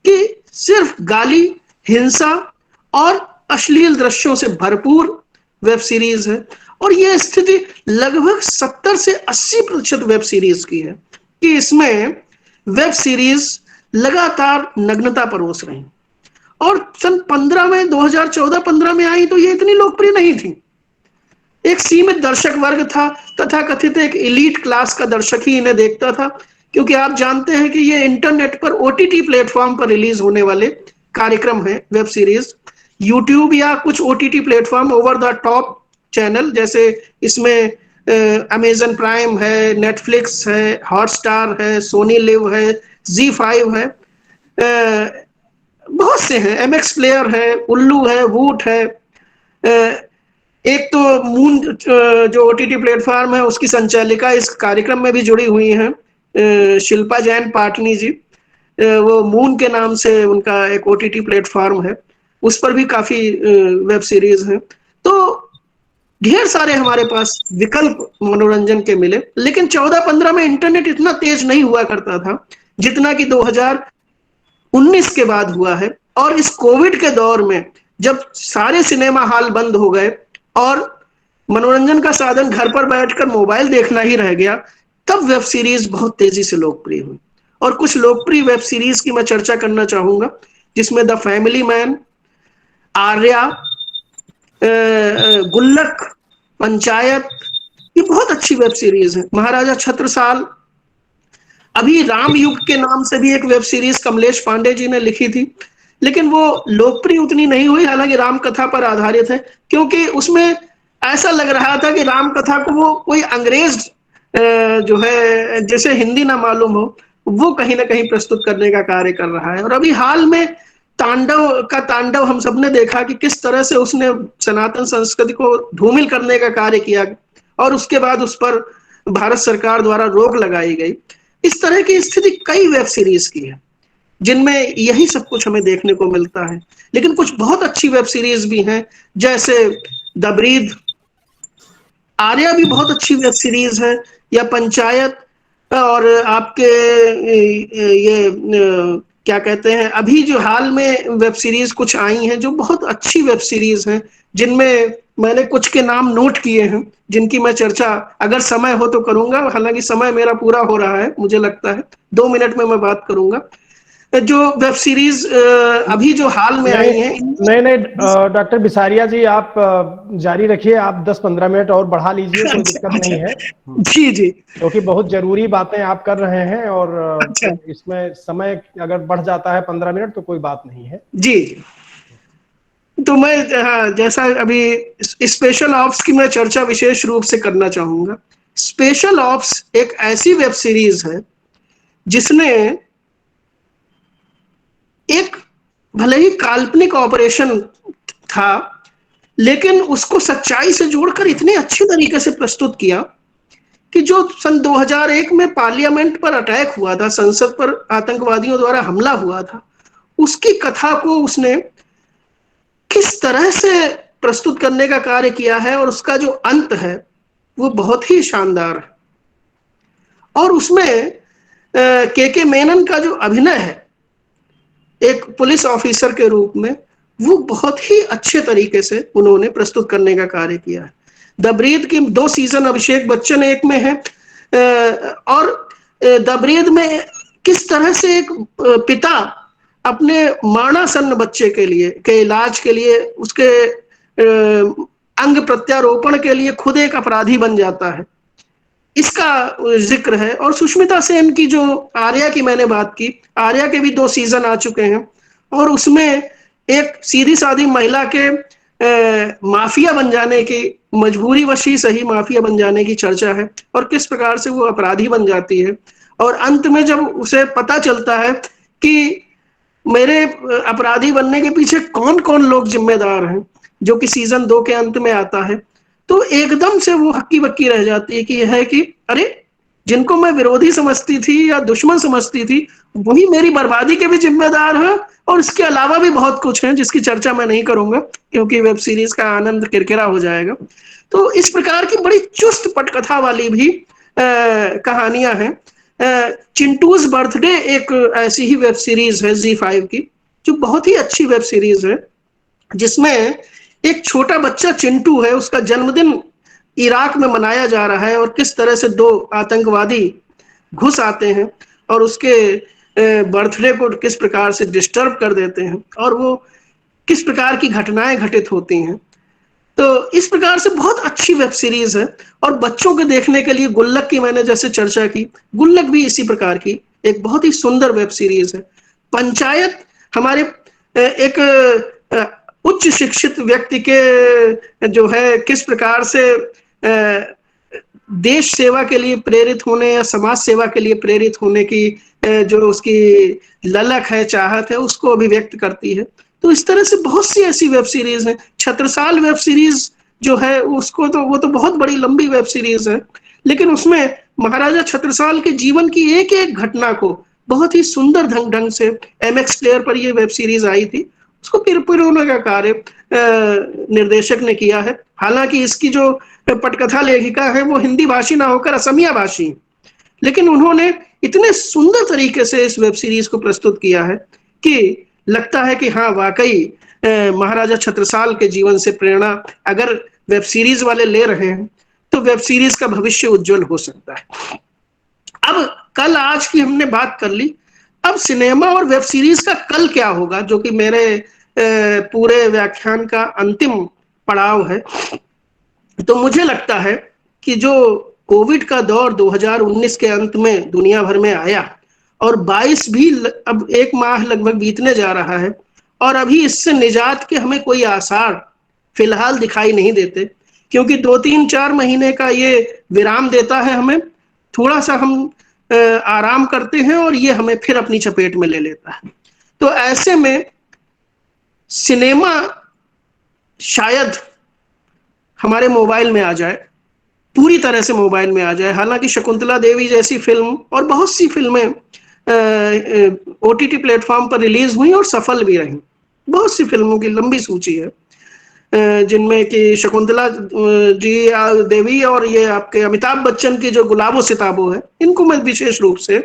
कि सिर्फ गाली, हिंसा और अश्लील दृश्यों से भरपूर वेब सीरीज है। और यह स्थिति लगभग 70 से 80% वेब सीरीज की है कि इसमें वेब सीरीज लगातार नग्नता परोस रही। और सन 2014-15 में आई तो ये इतनी लोकप्रिय नहीं थी। एक सीमित दर्शक वर्ग था, तथा कथित एक एलीट क्लास का दर्शक ही इन्हें देखता था, क्योंकि आप जानते हैं कि ये इंटरनेट पर ओटीटी प्लेटफॉर्म पर रिलीज होने वाले कार्यक्रम है वेब सीरीज। यूट्यूब या कुछ OTT platform over the top channel, जैसे इसमें अमेजन प्राइम है, नेटफ्लिक्स है, हॉटस्टार है, सोनी लिव है, जी5 है, बहुत से हैं, एमएक्स प्लेयर है, उल्लू है, वूट है। एक तो मून जो ओटीटी प्लेटफॉर्म है उसकी संचालिका इस कार्यक्रम में भी जुड़ी हुई हैं, शिल्पा जैन पाटनी जी। वो मून के नाम से उनका एक ओटीटी प्लेटफॉर्म है, उस पर भी काफी वेब सीरीज हैं। तो ढेर सारे हमारे पास विकल्प मनोरंजन के मिले। लेकिन 14-15 में इंटरनेट इतना तेज नहीं हुआ करता था जितना कि 2019 के बाद हुआ है। और इस कोविड के दौर में जब सारे सिनेमा हॉल बंद हो गए और मनोरंजन का साधन घर पर बैठकर मोबाइल देखना ही रह गया, तब वेब सीरीज बहुत तेजी से लोकप्रिय हुई। और कुछ लोकप्रिय वेब सीरीज की मैं चर्चा करना चाहूंगा, जिसमें द फैमिली मैन, आर्या, गुल्लक, पंचायत, ये बहुत अच्छी वेब सीरीज है। महाराजा छत्रसाल, अभी राम युग के नाम से भी एक वेब सीरीज कमलेश पांडे जी ने लिखी थी, लेकिन वो लोकप्रिय उतनी नहीं हुई, हालांकि राम कथा पर आधारित है, क्योंकि उसमें ऐसा लग रहा था कि राम कथा को वो कोई अंग्रेज जो है, जैसे हिंदी ना मालूम हो, वो कहीं ना कहीं प्रस्तुत करने का कार्य कर रहा है। और अभी हाल में तांडव हम सबने देखा कि किस तरह से उसने सनातन संस्कृति को धूमिल करने का कार्य किया और उसके बाद उस पर भारत सरकार द्वारा रोक लगाई गई। इस तरह की स्थिति कई वेब सीरीज की है जिनमें यही सब कुछ हमें देखने को मिलता है। लेकिन कुछ बहुत अच्छी वेब सीरीज भी हैं, जैसे द ब्रीद, आर्या भी बहुत अच्छी वेब सीरीज है, या पंचायत, और आपके ये क्या कहते हैं, अभी जो हाल में वेब सीरीज कुछ आई हैं जो बहुत अच्छी वेब सीरीज हैं, जिनमें मैंने कुछ के नाम नोट किए हैं, जिनकी मैं चर्चा अगर समय हो तो करूंगा। हालांकि समय मेरा पूरा हो रहा है, मुझे लगता है 2 मिनट में मैं बात करूंगा। जो वेब सीरीज अभी जो हाल में आई है, नहीं, डॉक्टर बिसारिया जी, आप जारी रखिए, आप 10-15 मिनट और बढ़ा लीजिए, कोई दिक्कत नहीं है। जी जी, क्योंकि बहुत जरूरी बातें आप कर रहे हैं, और अच्छा, इसमें समय अगर बढ़ जाता है 15 मिनट तो कोई बात नहीं है। जी। तो मैं, हाँ, जैसा अभी स्पेशल ऑप्स की मैं चर्चा विशेष रूप से करना चाहूंगा। स्पेशल ऑप्स एक ऐसी वेब सीरीज है जिसने एक भले ही काल्पनिक ऑपरेशन था, लेकिन उसको सच्चाई से जोड़कर इतने अच्छे तरीके से प्रस्तुत किया कि जो सन 2001 में पार्लियामेंट पर अटैक हुआ था, संसद पर आतंकवादियों द्वारा हमला हुआ था, उसकी कथा को उसने किस तरह से प्रस्तुत करने का कार्य किया है, और उसका जो अंत है वो बहुत ही शानदार है। और उसमें के मेनन का जो अभिनय है एक पुलिस ऑफिसर के रूप में, वो बहुत ही अच्छे तरीके से उन्होंने प्रस्तुत करने का कार्य किया है। द ब्रीद की 2 सीजन अभिषेक बच्चन एक में है, और द ब्रीद में किस तरह से एक पिता अपने मरणासन्न बच्चे के इलाज के लिए, उसके अंग प्रत्यारोपण के लिए खुद एक अपराधी बन जाता है, इसका जिक्र है। और सुष्मिता सेन की जो आर्या की मैंने बात की, आर्या के भी 2 सीजन आ चुके हैं, और उसमें एक सीधी सादी महिला के माफिया बन जाने की, मजबूरी वशी सही माफिया बन जाने की चर्चा है, और किस प्रकार से वो अपराधी बन जाती है, और अंत में जब उसे पता चलता है कि मेरे अपराधी बनने के पीछे कौन कौन लोग जिम्मेदार हैं, जो कि सीजन 2 के अंत में आता है, तो एकदम से वो हक्की बक्की रह जाती है कि यह है कि अरे, जिनको मैं विरोधी समझती थी या दुश्मन समझती थी, वही मेरी बर्बादी के भी जिम्मेदार हैं, और इसके अलावा भी बहुत कुछ है जिसकी चर्चा मैं नहीं करूंगा क्योंकि वेब सीरीज का आनंद किरकिरा हो जाएगा। तो इस प्रकार की बड़ी चुस्त पटकथा वाली भी कहानियां हैं। चिंटूज बर्थडे एक ऐसी ही वेब सीरीज है ZEE5 की, जो बहुत ही अच्छी वेब सीरीज है, जिसमें एक छोटा बच्चा चिंटू है, उसका जन्मदिन इराक में मनाया जा रहा है, और किस तरह से 2 आतंकवादी घुस आते हैं और उसके बर्थडे को किस प्रकार से डिस्टर्ब कर देते हैं, और वो किस प्रकार की घटनाएं घटित होती हैं। तो इस प्रकार से बहुत अच्छी वेब सीरीज है। और बच्चों के देखने के लिए गुल्लक की मैंने जैसे चर्चा की, गुल्लक भी इसी प्रकार की एक बहुत ही सुंदर वेब सीरीज है। पंचायत हमारे एक उच्च शिक्षित व्यक्ति के जो है किस प्रकार से देश सेवा के लिए प्रेरित होने या समाज सेवा के लिए प्रेरित होने की जो उसकी ललक है, चाहत है, उसको अभिव्यक्त करती है। तो इस तरह से बहुत सी ऐसी वेब सीरीज हैं। छत्रसाल वेब सीरीज जो है उसको तो वो तो बहुत बड़ी लंबी वेब सीरीज है, लेकिन उसमें महाराजा छत्रसाल के जीवन की एक एक घटना को बहुत ही सुंदर ढंग से MX प्लेयर पर ये वेब सीरीज आई थी, उसको पिरोने का कार्य निर्देशक ने किया है। हालांकि इसकी जो पटकथा लेखिका है वो हिंदी भाषी ना होकर असमिया भाषी, लेकिन उन्होंने इतने सुंदर तरीके से इस वेब सीरीज को प्रस्तुत किया है कि लगता है कि हाँ वाकई महाराजा छत्रसाल के जीवन से प्रेरणा अगर वेब सीरीज वाले ले रहे हैं तो वेब सीरीज का भविष्य उज्जवल हो सकता है। अब कल आज की हमने बात कर ली, अब सिनेमा और वेब सीरीज का कल क्या होगा, जो कि मेरे पूरे व्याख्यान का अंतिम पड़ाव है। तो मुझे लगता है कि जो कोविड का दौर 2019 के अंत में दुनिया भर में आया और 22 भी अब 1 माह लगभग बीतने जा रहा है और अभी इससे निजात के हमें कोई आसार फिलहाल दिखाई नहीं देते, क्योंकि 2-3-4 महीने का ये विराम देता है हमें, थोड़ा सा हम आराम करते हैं और ये हमें फिर अपनी चपेट में ले लेता है। तो ऐसे में सिनेमा शायद हमारे मोबाइल में आ जाए, पूरी तरह से मोबाइल में आ जाए। हालांकि शकुंतला देवी जैसी फिल्म और बहुत सी फिल्में OTT प्लेटफॉर्म पर रिलीज हुई और सफल भी रही। बहुत सी फिल्मों की लंबी सूची है जिनमें कि शकुंतला जी देवी और ये आपके अमिताभ बच्चन की जो गुलाबो सिताबो है, इनको मैं विशेष रूप से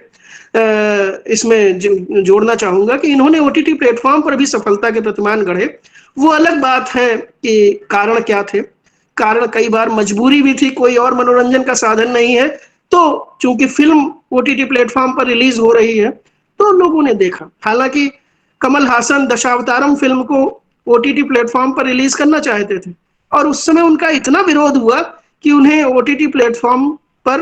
इसमें जोड़ना चाहूंगा कि इन्होंने OTT प्लेटफॉर्म पर भी सफलता के प्रतिमान गढ़े। वो अलग बात है कि कारण क्या थे, कारण कई बार मजबूरी भी थी, कोई और मनोरंजन का साधन नहीं है, तो चूंकि फिल्म OTT प्लेटफॉर्म पर रिलीज हो रही है तो लोगों ने देखा। हालांकि कमल हासन दशावतारम फिल्म को OTT प्लेटफॉर्म पर रिलीज करना चाहते थे और उस समय उनका इतना विरोध हुआ कि उन्हें OTT प्लेटफॉर्म पर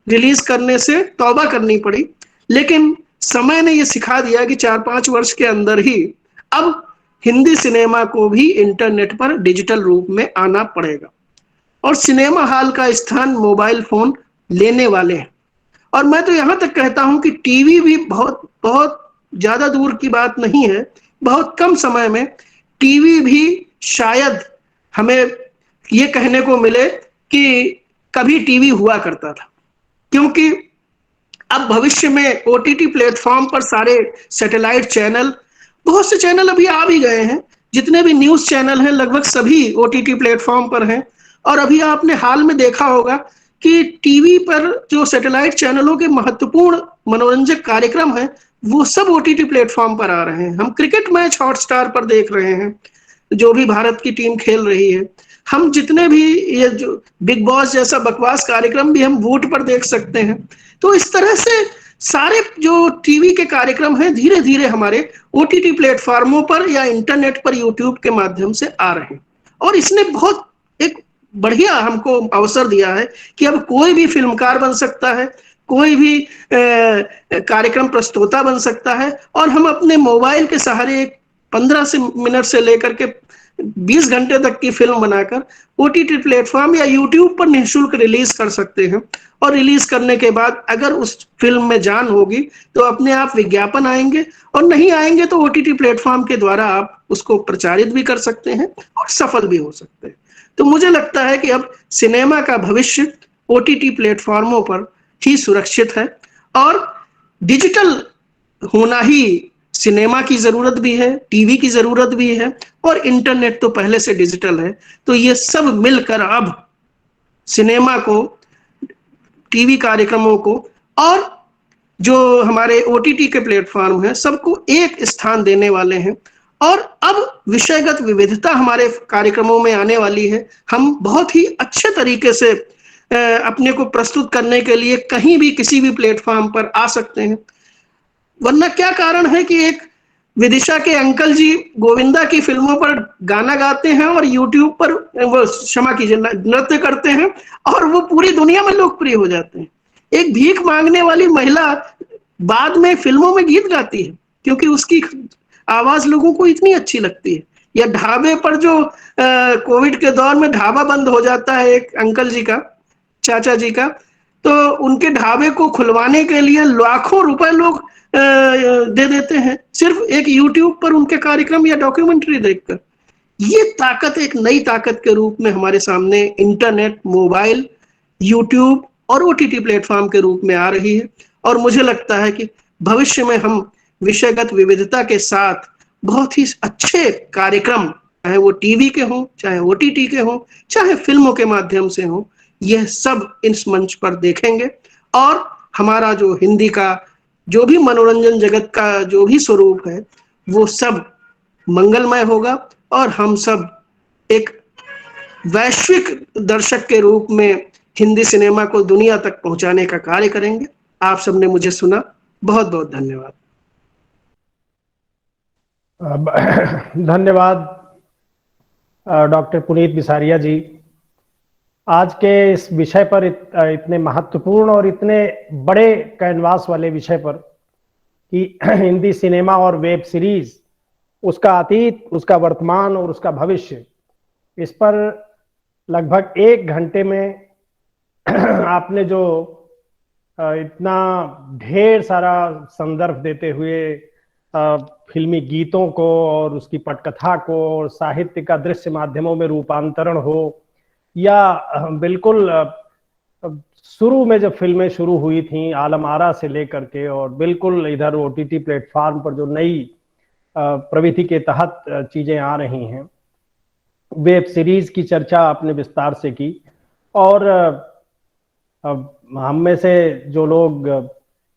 रिलीज करने से तौबा करनी पड़ी। लेकिन समय ने यह सिखा दिया कि 4-5 वर्ष के अंदर ही अब हिंदी सिनेमा को भी इंटरनेट पर डिजिटल रूप में आना पड़ेगा और सिनेमा हॉल का स्थान मोबाइल फोन लेने वाले हैं। और मैं तो यहां तक कहता हूं कि टीवी भी बहुत बहुत ज्यादा दूर की बात नहीं है, बहुत कम समय में टीवी भी शायद हमें ये कहने को मिले कि कभी टीवी हुआ करता था, क्योंकि अब भविष्य में OTT प्लेटफॉर्म पर सारे सैटेलाइट चैनल, बहुत से चैनल अभी आ भी गए हैं, जितने भी न्यूज चैनल हैं लगभग सभी OTT प्लेटफॉर्म पर हैं। और अभी आपने हाल में देखा होगा कि टीवी पर जो सैटेलाइट चैनलों के महत्वपूर्ण मनोरंजक कार्यक्रम हैं वो सब OTT प्लेटफॉर्म पर आ रहे हैं। हम क्रिकेट मैच हॉटस्टार पर देख रहे हैं, जो भी भारत की टीम खेल रही है। हम जितने भी ये जो बिग बॉस जैसा बकवास कार्यक्रम भी हम वूट पर देख सकते हैं। तो इस तरह से सारे जो टीवी के कार्यक्रम हैं धीरे धीरे हमारे OTT प्लेटफॉर्मों पर या इंटरनेट पर यूट्यूब के माध्यम से आ रहे हैं। और इसने बहुत एक बढ़िया हमको अवसर दिया है कि अब कोई भी फिल्मकार बन सकता है, कोई भी कार्यक्रम प्रस्तोता बन सकता है और हम अपने मोबाइल के सहारे 15 मिनट से लेकर के 20 घंटे तक की फिल्म बनाकर OTT प्लेटफॉर्म या यूट्यूब पर निःशुल्क रिलीज कर सकते हैं। और रिलीज करने के बाद अगर उस फिल्म में जान होगी तो अपने आप विज्ञापन आएंगे, और नहीं आएंगे तो OTT प्लेटफॉर्म के द्वारा आप उसको प्रचारित भी कर सकते हैं और सफल भी हो सकते हैं। तो मुझे लगता है कि अब सिनेमा का भविष्य OTT प्लेटफॉर्मों पर ही सुरक्षित है और डिजिटल होना ही सिनेमा की जरूरत भी है, टीवी की जरूरत भी है और इंटरनेट तो पहले से डिजिटल है। तो ये सब मिलकर अब सिनेमा को, टीवी कार्यक्रमों को और जो हमारे OTT के प्लेटफॉर्म हैं सबको एक स्थान देने वाले हैं। और अब विषयगत विविधता हमारे कार्यक्रमों में आने वाली है। हम बहुत ही अच्छे तरीके से अपने को प्रस्तुत करने के लिए कहीं भी किसी भी प्लेटफॉर्म पर आ सकते हैं। वरना क्या कारण है कि एक विदिशा के अंकल जी गोविंदा की फिल्मों पर गाना गाते हैं और यूट्यूब पर वो क्षमा कीजिए नृत्य करते हैं और वो पूरी दुनिया में लोकप्रिय हो जाते हैं। एक भीख मांगने वाली महिला बाद में फिल्मों में गीत गाती है क्योंकि उसकी आवाज लोगों को इतनी अच्छी लगती है। या ढाबे पर जो कोविड के दौर में ढाबा बंद हो जाता है एक अंकल जी का, चाचा जी का, तो उनके ढाबे को खुलवाने के लिए लाखों रुपए लोग दे देते हैं सिर्फ एक यूट्यूब पर उनके कार्यक्रम या डॉक्यूमेंट्री देखकर। ये ताकत एक नई ताकत के रूप में हमारे सामने इंटरनेट, मोबाइल, यूट्यूब और OTT प्लेटफॉर्म के रूप में आ रही है। और मुझे लगता है कि भविष्य में हम विषयगत विविधता के साथ बहुत ही अच्छे कार्यक्रम, चाहे वो टीवी के हों, चाहे ओटीटी के हों, चाहे फिल्मों के माध्यम से हों, यह सब इस मंच पर देखेंगे और हमारा जो हिंदी का जो भी मनोरंजन जगत का जो भी स्वरूप है वो सब मंगलमय होगा और हम सब एक वैश्विक दर्शक के रूप में हिंदी सिनेमा को दुनिया तक पहुंचाने का कार्य करेंगे। आप सबने मुझे सुना, बहुत बहुत धन्यवाद। धन्यवाद डॉक्टर पुनीत बिसारिया जी। आज के इस विषय पर इतने महत्वपूर्ण और इतने बड़े कैनवास वाले विषय पर कि हिंदी सिनेमा और वेब सीरीज, उसका अतीत, उसका वर्तमान और उसका भविष्य, इस पर लगभग 1 घंटे में आपने जो इतना ढेर सारा संदर्भ देते हुए फिल्मी गीतों को और उसकी पटकथा को और साहित्य का दृश्य माध्यमों में रूपांतरण हो, या बिल्कुल शुरू में जब फिल्में शुरू हुई थी आलम आरा से लेकर के, और बिल्कुल इधर ओटीटी प्लेटफॉर्म पर जो नई प्रविधि के तहत चीजें आ रही हैं, वेब सीरीज की चर्चा आपने विस्तार से की। और हम में से जो लोग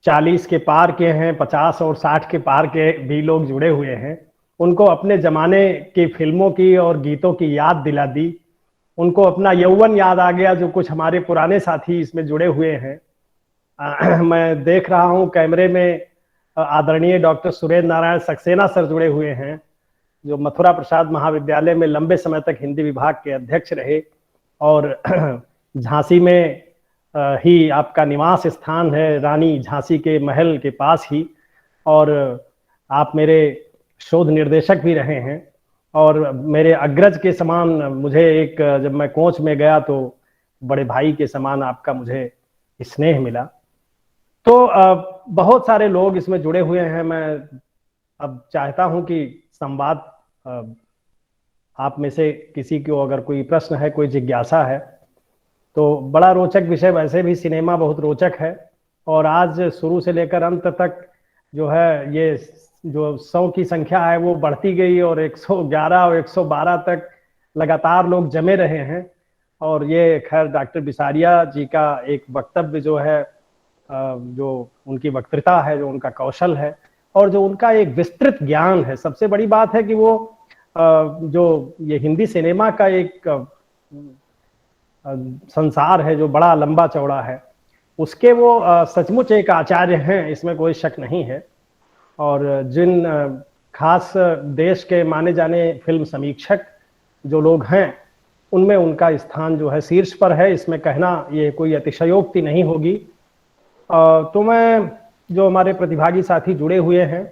40 के पार के हैं, 50 और 60 के पार के भी लोग जुड़े हुए हैं, उनको अपने जमाने की फिल्मों की और गीतों की याद दिला दी। उनको अपना यौवन याद आ गया, जो कुछ हमारे पुराने साथी इसमें जुड़े हुए हैं। मैं देख रहा हूं कैमरे में आदरणीय डॉक्टर सुरेंद्र नारायण सक्सेना सर जुड़े हुए हैं, जो मथुरा प्रसाद महाविद्यालय में लंबे समय तक हिंदी विभाग के अध्यक्ष रहे, और झांसी में ही आपका निवास स्थान है, रानी झांसी के महल के पास ही, और आप मेरे शोध निर्देशक भी रहे हैं और मेरे अग्रज के समान मुझे एक, जब मैं कोच में गया तो बड़े भाई के समान आपका मुझे स्नेह मिला। तो बहुत सारे लोग इसमें जुड़े हुए हैं। मैं अब चाहता हूं कि संवाद, आप में से किसी को अगर कोई प्रश्न है, कोई जिज्ञासा है, तो बड़ा रोचक विषय, वैसे भी सिनेमा बहुत रोचक है, और आज शुरू से लेकर अंत तक जो है ये जो 100 की संख्या है वो बढ़ती गई और 111 और 112 तक लगातार लोग जमे रहे हैं। और ये खैर डॉक्टर बिसारिया जी का एक वक्तव्य जो है, जो उनकी वक्तृता है, जो उनका कौशल है और जो उनका एक विस्तृत ज्ञान है। सबसे बड़ी बात है कि वो जो ये हिंदी सिनेमा का एक संसार है जो बड़ा लंबा चौड़ा है, उसके वो सचमुच एक आचार्य हैं, इसमें कोई शक नहीं है। और जिन खास देश के माने जाने फिल्म समीक्षक जो लोग हैं, उनमें उनका स्थान जो है शीर्ष पर है, इसमें कहना ये कोई अतिशयोक्ति नहीं होगी। तो मैं, जो हमारे प्रतिभागी साथी जुड़े हुए हैं,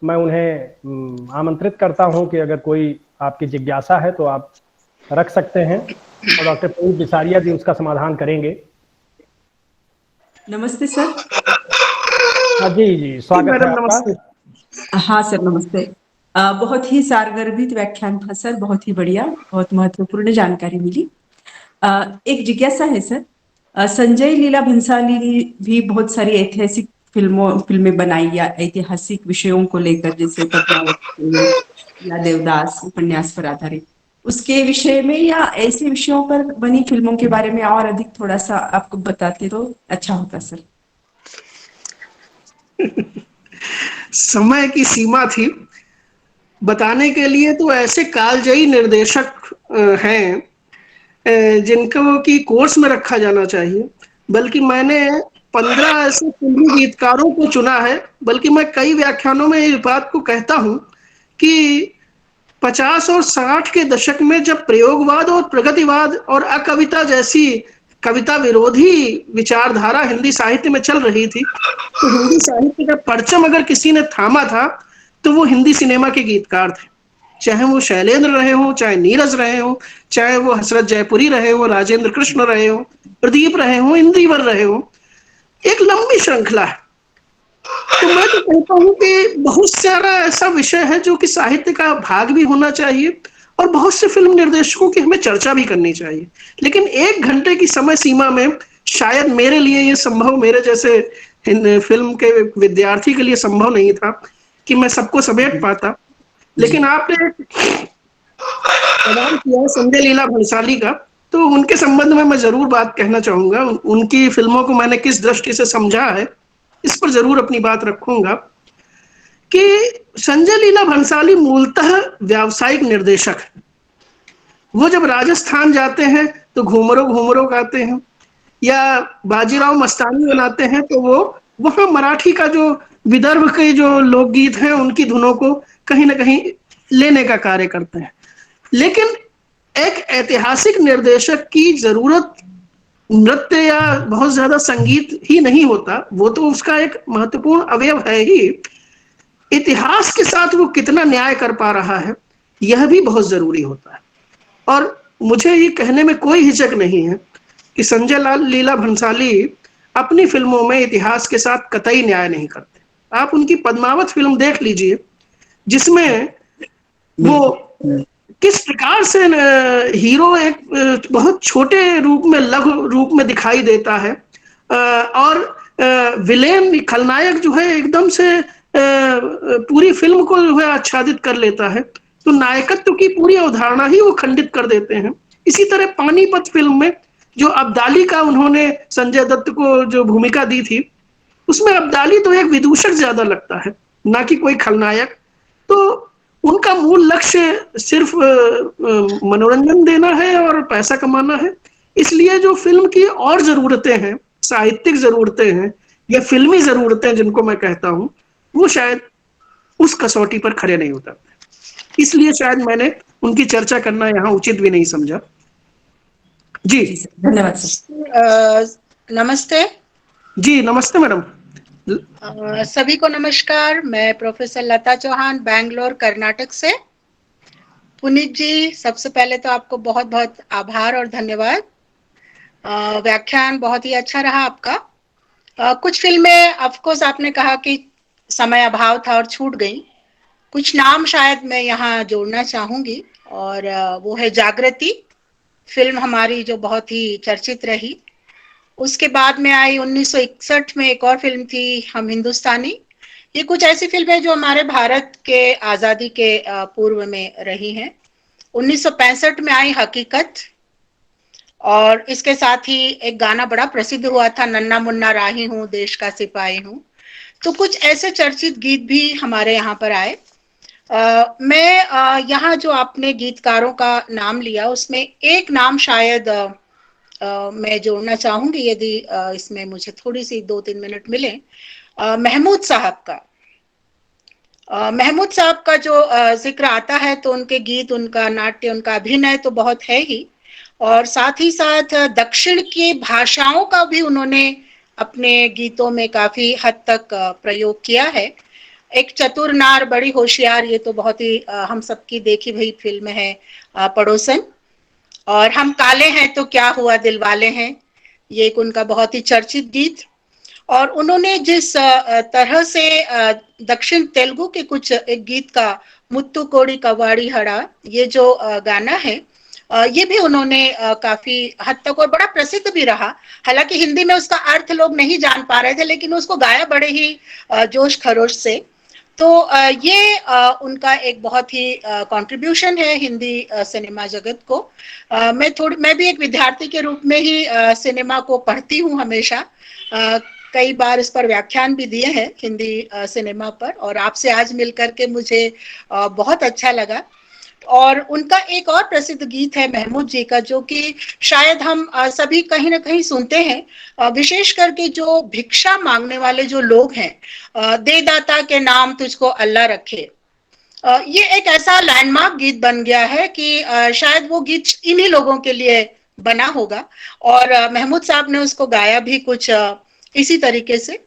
मैं उन्हें आमंत्रित करता हूं कि अगर कोई आपकी जिज्ञासा है तो आप रख सकते हैं, और डॉक्टर पुनीत बिसारिया जी उसका समाधान करेंगे। नमस्ते सर। हाँ जी, स्वागत है आपका। हाँ सर, नमस्ते। बहुत ही सारगर्भित व्याख्यान था सर, बहुत ही बढ़िया, बहुत महत्वपूर्ण जानकारी मिली। एक जिज्ञासा है सर, संजय लीला भंसाली ने भी बहुत सारी ऐतिहासिक फिल्में बनाई या ऐतिहासिक विषयों को लेकर, जैसे पद्मावत या देवदास उपन्यास पर आधारित, उसके विषय में या ऐसे विषयों पर बनी फिल्मों के बारे में और अधिक थोड़ा सा आपको बताते तो अच्छा होता सर। समय की सीमा थी बताने के लिए, तो ऐसे कालजयी निर्देशक हैं जिनको की कोर्स में रखा जाना चाहिए। बल्कि मैंने 15 ऐसे फिल्मी गीतकारों को चुना है। बल्कि मैं कई व्याख्यानों में इस बात को कहता हूं कि 50 और 60 के दशक में जब प्रयोगवाद और प्रगतिवाद और अकविता जैसी कविता विरोधी विचारधारा हिंदी साहित्य में चल रही थी, तो हिंदी साहित्य का परचम अगर किसी ने थामा था तो वो हिंदी सिनेमा के गीतकार थे। चाहे वो शैलेंद्र रहे हो, चाहे नीरज रहे हो, चाहे वो हसरत जयपुरी रहे हो, राजेंद्र कृष्ण रहे हो, प्रदीप रहे हो, इंद्रीवर रहे हो, एक लंबी श्रृंखला है। तो मैं तो कहता हूं कि बहुत सारा ऐसा विषय है जो कि साहित्य का भाग भी होना चाहिए, और बहुत से फिल्म निर्देशकों की हमें चर्चा भी करनी चाहिए। लेकिन 1 घंटे की समय सीमा में शायद मेरे लिए ये संभव, मेरे जैसे फिल्म के विद्यार्थी के लिए संभव नहीं था कि मैं सबको समेट पाता। लेकिन आपने सवाल किया संजय लीला भंसाली का, तो उनके संबंध में मैं जरूर बात कहना चाहूंगा। उनकी फिल्मों को मैंने किस दृष्टि से समझा है, इस पर जरूर अपनी बात रखूंगा कि संजय लीला भंसाली मूलतः व्यावसायिक निर्देशक है। वो जब राजस्थान जाते हैं तो घूमरो घूमरो गाते हैं, या बाजीराव मस्तानी बनाते हैं तो वो वहां मराठी का जो विदर्भ के जो लोकगीत हैं उनकी धुनों को कहीं ना कहीं लेने का कार्य करते हैं। लेकिन एक ऐतिहासिक निर्देशक की जरूरत नृत्य या बहुत ज्यादा संगीत ही नहीं होता, वो तो उसका एक महत्वपूर्ण अवयव है ही। इतिहास के साथ वो कितना न्याय कर पा रहा है, यह भी बहुत जरूरी होता है। और मुझे ये कहने में कोई हिचक नहीं है कि संजय लीला भंसाली अपनी फिल्मों में इतिहास के साथ कतई न्याय नहीं करते। आप उनकी पद्मावत फिल्म देख लीजिए, जिसमें वो किस प्रकार से हीरो एक बहुत छोटे रूप में, लघु रूप में दिखाई देता है, और विलेन खलनायक जो है एकदम से पूरी फिल्म को जो है आच्छादित कर लेता है। तो नायकत्व की पूरी अवधारणा ही वो खंडित कर देते हैं। इसी तरह पानीपत फिल्म में जो अब्दाली का उन्होंने संजय दत्त को जो भूमिका दी थी, उसमें अब्दाली तो एक विदूषक ज्यादा लगता है, ना कि कोई खलनायक। तो उनका मूल लक्ष्य सिर्फ मनोरंजन देना है और पैसा कमाना है। इसलिए जो फिल्म की और जरूरतें हैं, साहित्यिक जरूरतें हैं या फिल्मी जरूरतें जिनको मैं कहता हूं, वो शायद उस कसौटी पर खड़े नहीं उतरते। इसलिए शायद मैंने उनकी चर्चा करना यहाँ उचित भी नहीं समझा। जी धन्यवाद सर। नमस्ते। जी नमस्ते मैडम। सभी को नमस्कार। मैं प्रोफेसर लता चौहान, बैंगलोर कर्नाटक से। पुनीत जी, सबसे पहले तो आपको बहुत बहुत आभार और धन्यवाद। व्याख्यान बहुत ही अच्छा रहा आपका। कुछ फिल्में ऑफकोर्स आपने कहा कि समय अभाव था और छूट गई। कुछ नाम शायद मैं यहाँ जोड़ना चाहूंगी, और वो है जागृति फिल्म हमारी, जो बहुत ही चर्चित रही। उसके बाद में आई 1961 में एक और फिल्म थी हम हिंदुस्तानी। ये कुछ ऐसी फिल्में जो हमारे भारत के आजादी के पूर्व में रही हैं। 1965 में आई हकीकत, और इसके साथ ही एक गाना बड़ा प्रसिद्ध हुआ था, नन्ना मुन्ना राही हूँ देश का सिपाही हूँ। तो कुछ ऐसे चर्चित गीत भी हमारे यहाँ पर आए। मैं यहाँ जो आपने गीतकारों का नाम लिया, उसमें एक नाम शायद मैं जोड़ना चाहूंगी, यदि इसमें मुझे थोड़ी सी 2-3 मिनट मिले। महमूद साहब का। महमूद साहब का जो जिक्र आता है तो उनके गीत, उनका नाट्य, उनका अभिनय तो बहुत है ही, और साथ ही साथ दक्षिण की भाषाओं का भी उन्होंने अपने गीतों में काफी हद तक प्रयोग किया है। एक चतुर नार बड़ी होशियार, ये तो बहुत ही हम सबकी देखी हुई फिल्म है, पड़ोसन। और हम काले हैं तो क्या हुआ दिलवाले हैं, ये एक उनका बहुत ही चर्चित गीत। और उन्होंने जिस तरह से दक्षिण तेलुगु के कुछ एक गीत का मुत्तु कोड़ी कवाड़ी हड़ा, ये जो गाना है, ये भी उन्होंने काफी हद तक और बड़ा प्रसिद्ध भी रहा। हालांकि हिंदी में उसका अर्थ लोग नहीं जान पा रहे थे, लेकिन उसको गाया बड़े ही जोश खरोश से। तो ये उनका एक बहुत ही कंट्रीब्यूशन है हिंदी सिनेमा जगत को। मैं भी एक विद्यार्थी के रूप में ही सिनेमा को पढ़ती हूँ हमेशा। कई बार इस पर व्याख्यान भी दिए हैं हिंदी सिनेमा पर, और आपसे आज मिलकर के मुझे बहुत अच्छा लगा। और उनका एक और प्रसिद्ध गीत है महमूद जी का, जो कि शायद हम सभी कहीं ना कहीं सुनते हैं, विशेष करके जो भिक्षा मांगने वाले जो लोग हैं, दे दाता के नाम तुझको अल्लाह रखे। ये एक ऐसा लैंडमार्क गीत बन गया है कि शायद वो गीत इन्हीं लोगों के लिए बना होगा, और महमूद साहब ने उसको गाया भी कुछ इसी तरीके से।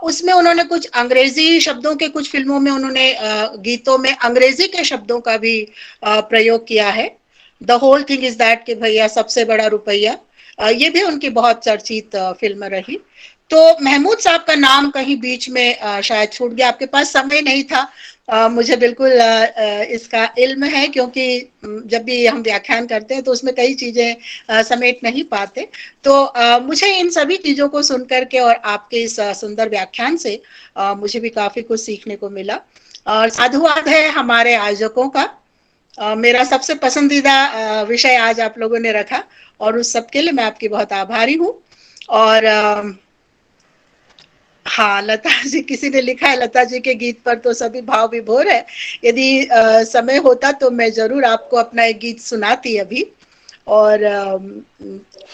उसमें उन्होंने कुछ अंग्रेजी शब्दों के, कुछ फिल्मों में उन्होंने गीतों में अंग्रेजी के शब्दों का भी प्रयोग किया है। The whole thing is that कि भैया सबसे बड़ा रुपया, ये भी उनकी बहुत चर्चित फिल्म रही। तो महमूद साहब का नाम कहीं बीच में शायद छूट गया, आपके पास समय नहीं था। मुझे बिल्कुल इसका इल्म है, क्योंकि जब भी हम व्याख्यान करते हैं तो उसमें कई चीजें समेट नहीं पाते। तो मुझे इन सभी चीजों को सुन करके और आपके इस सुंदर व्याख्यान से मुझे भी काफी कुछ सीखने को मिला। और साधुवाद है हमारे आयोजकों का। मेरा सबसे पसंदीदा विषय आज आप लोगों ने रखा और उस सब के लिए मैं आपकी बहुत आभारी हूँ। और हाँ, लता जी, किसी ने लिखा है लता जी के गीत पर तो सभी भाव विभोर है। यदि समय होता तो मैं जरूर आपको अपना एक गीत सुनाती अभी, और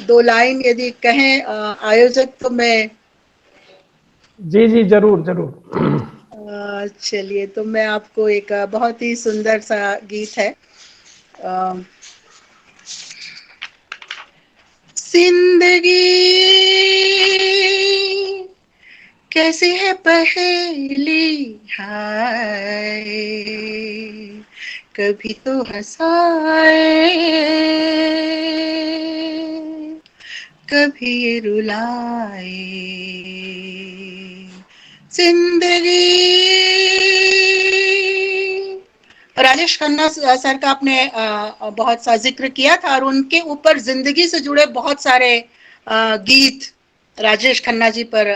2 लाइन यदि कहें आयोजक तो मैं। जी जी, जरूर जरूर। चलिए, तो मैं आपको एक बहुत ही सुंदर सा गीत है। जिंदगी कैसी है पहेली, हाय कभी तो हंसाए कभी ये रुलाए। जिंदगी, राजेश खन्ना सर का आपने बहुत सा जिक्र किया था और उनके ऊपर जिंदगी से जुड़े बहुत सारे गीत राजेश खन्ना जी पर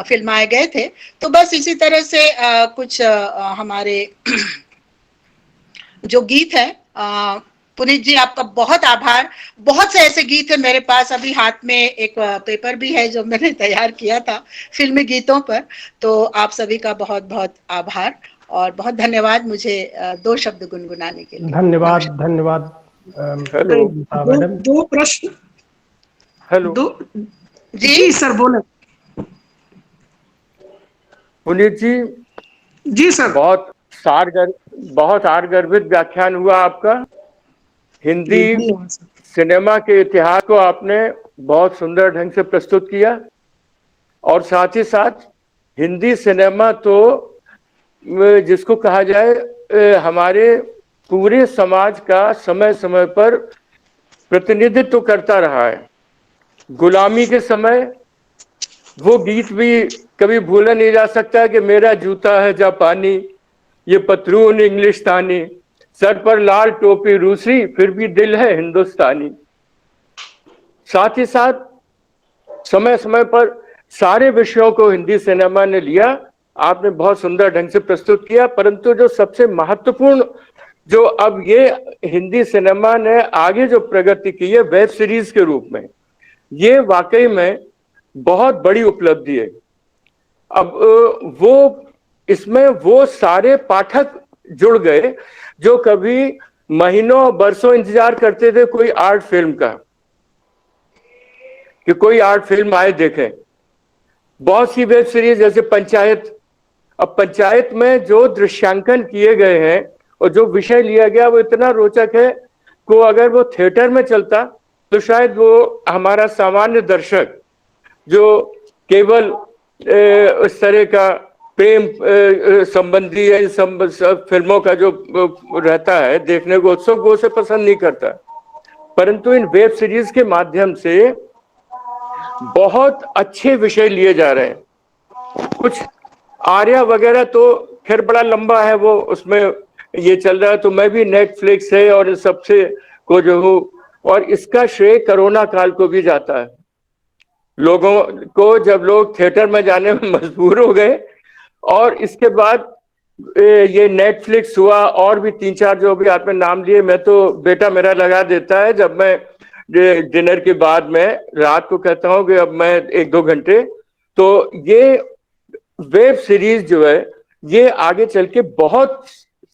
फिल्माए गए थे। तो बस इसी तरह से कुछ हमारे जो गीत है, पुनीत जी आपका बहुत आभार। बहुत से ऐसे गीत है मेरे पास, अभी हाथ में एक पेपर भी है जो मैंने तैयार किया था फिल्मी गीतों पर। तो आप सभी का बहुत बहुत आभार और बहुत धन्यवाद मुझे 2 शब्द गुनगुनाने के लिए। धन्यवाद धन्यवाद हेलो मैडम। दो प्रश्न। हेलो जी सर, बोले। पुनीत जी, जी सर। बहुत आरगर्भित व्याख्यान हुआ आपका। हिंदी धन्यवाद सर। सिनेमा के इतिहास को आपने बहुत सुंदर ढंग से प्रस्तुत किया और साथ ही साथ हिंदी सिनेमा तो जिसको कहा जाए हमारे पूरे समाज का समय समय पर प्रतिनिधित्व करता रहा है। गुलामी के समय वो गीत भी कभी भूला नहीं जा सकता कि मेरा जूता है जापानी, ये पतलून इंग्लिशतानी, सर पर लाल टोपी रूसी, फिर भी दिल है हिंदुस्तानी। साथ ही साथ समय समय पर सारे विषयों को हिंदी सिनेमा ने लिया, आपने बहुत सुंदर ढंग से प्रस्तुत किया। परंतु जो सबसे महत्वपूर्ण, जो अब ये हिंदी सिनेमा ने आगे जो प्रगति की है वेब सीरीज के रूप में, ये वाकई में बहुत बड़ी उपलब्धि है। अब वो इसमें वो सारे पाठक जुड़ गए जो कभी महीनों बरसों इंतजार करते थे कोई आर्ट फिल्म का, कि कोई आर्ट फिल्म आए देखें। बहुत सी वेब सीरीज जैसे पंचायत, अब पंचायत में जो दृश्यांकन किए गए हैं और जो विषय लिया गया वो इतना रोचक है को अगर वो थिएटर में चलता तो शायद वो हमारा सामान्य दर्शक जो केवल उस तरह का प्रेम संबंधी या फिल्मों का जो रहता है देखने को उत्सुक, वो उसे पसंद नहीं करता। परंतु इन वेब सीरीज के माध्यम से बहुत अच्छे विषय लिए जा रहे हैं। कुछ आर्या वगैरह तो खैर बड़ा लंबा है, वो उसमें ये चल रहा है, तो मैं भी नेटफ्लिक्स है और इन सबसे को जो हूँ, और इसका श्रेय कोरोना काल को भी जाता है। लोगों को जब लोग थिएटर में जाने में मजबूर हो गए और इसके बाद ये नेटफ्लिक्स हुआ और भी 3-4 जो भी आपने नाम लिए, मैं तो बेटा मेरा लगा देता है जब मैं डिनर के बाद में रात को कहता हूँ कि अब मैं 1-2 घंटे, तो ये वेब सीरीज जो है ये आगे चल के बहुत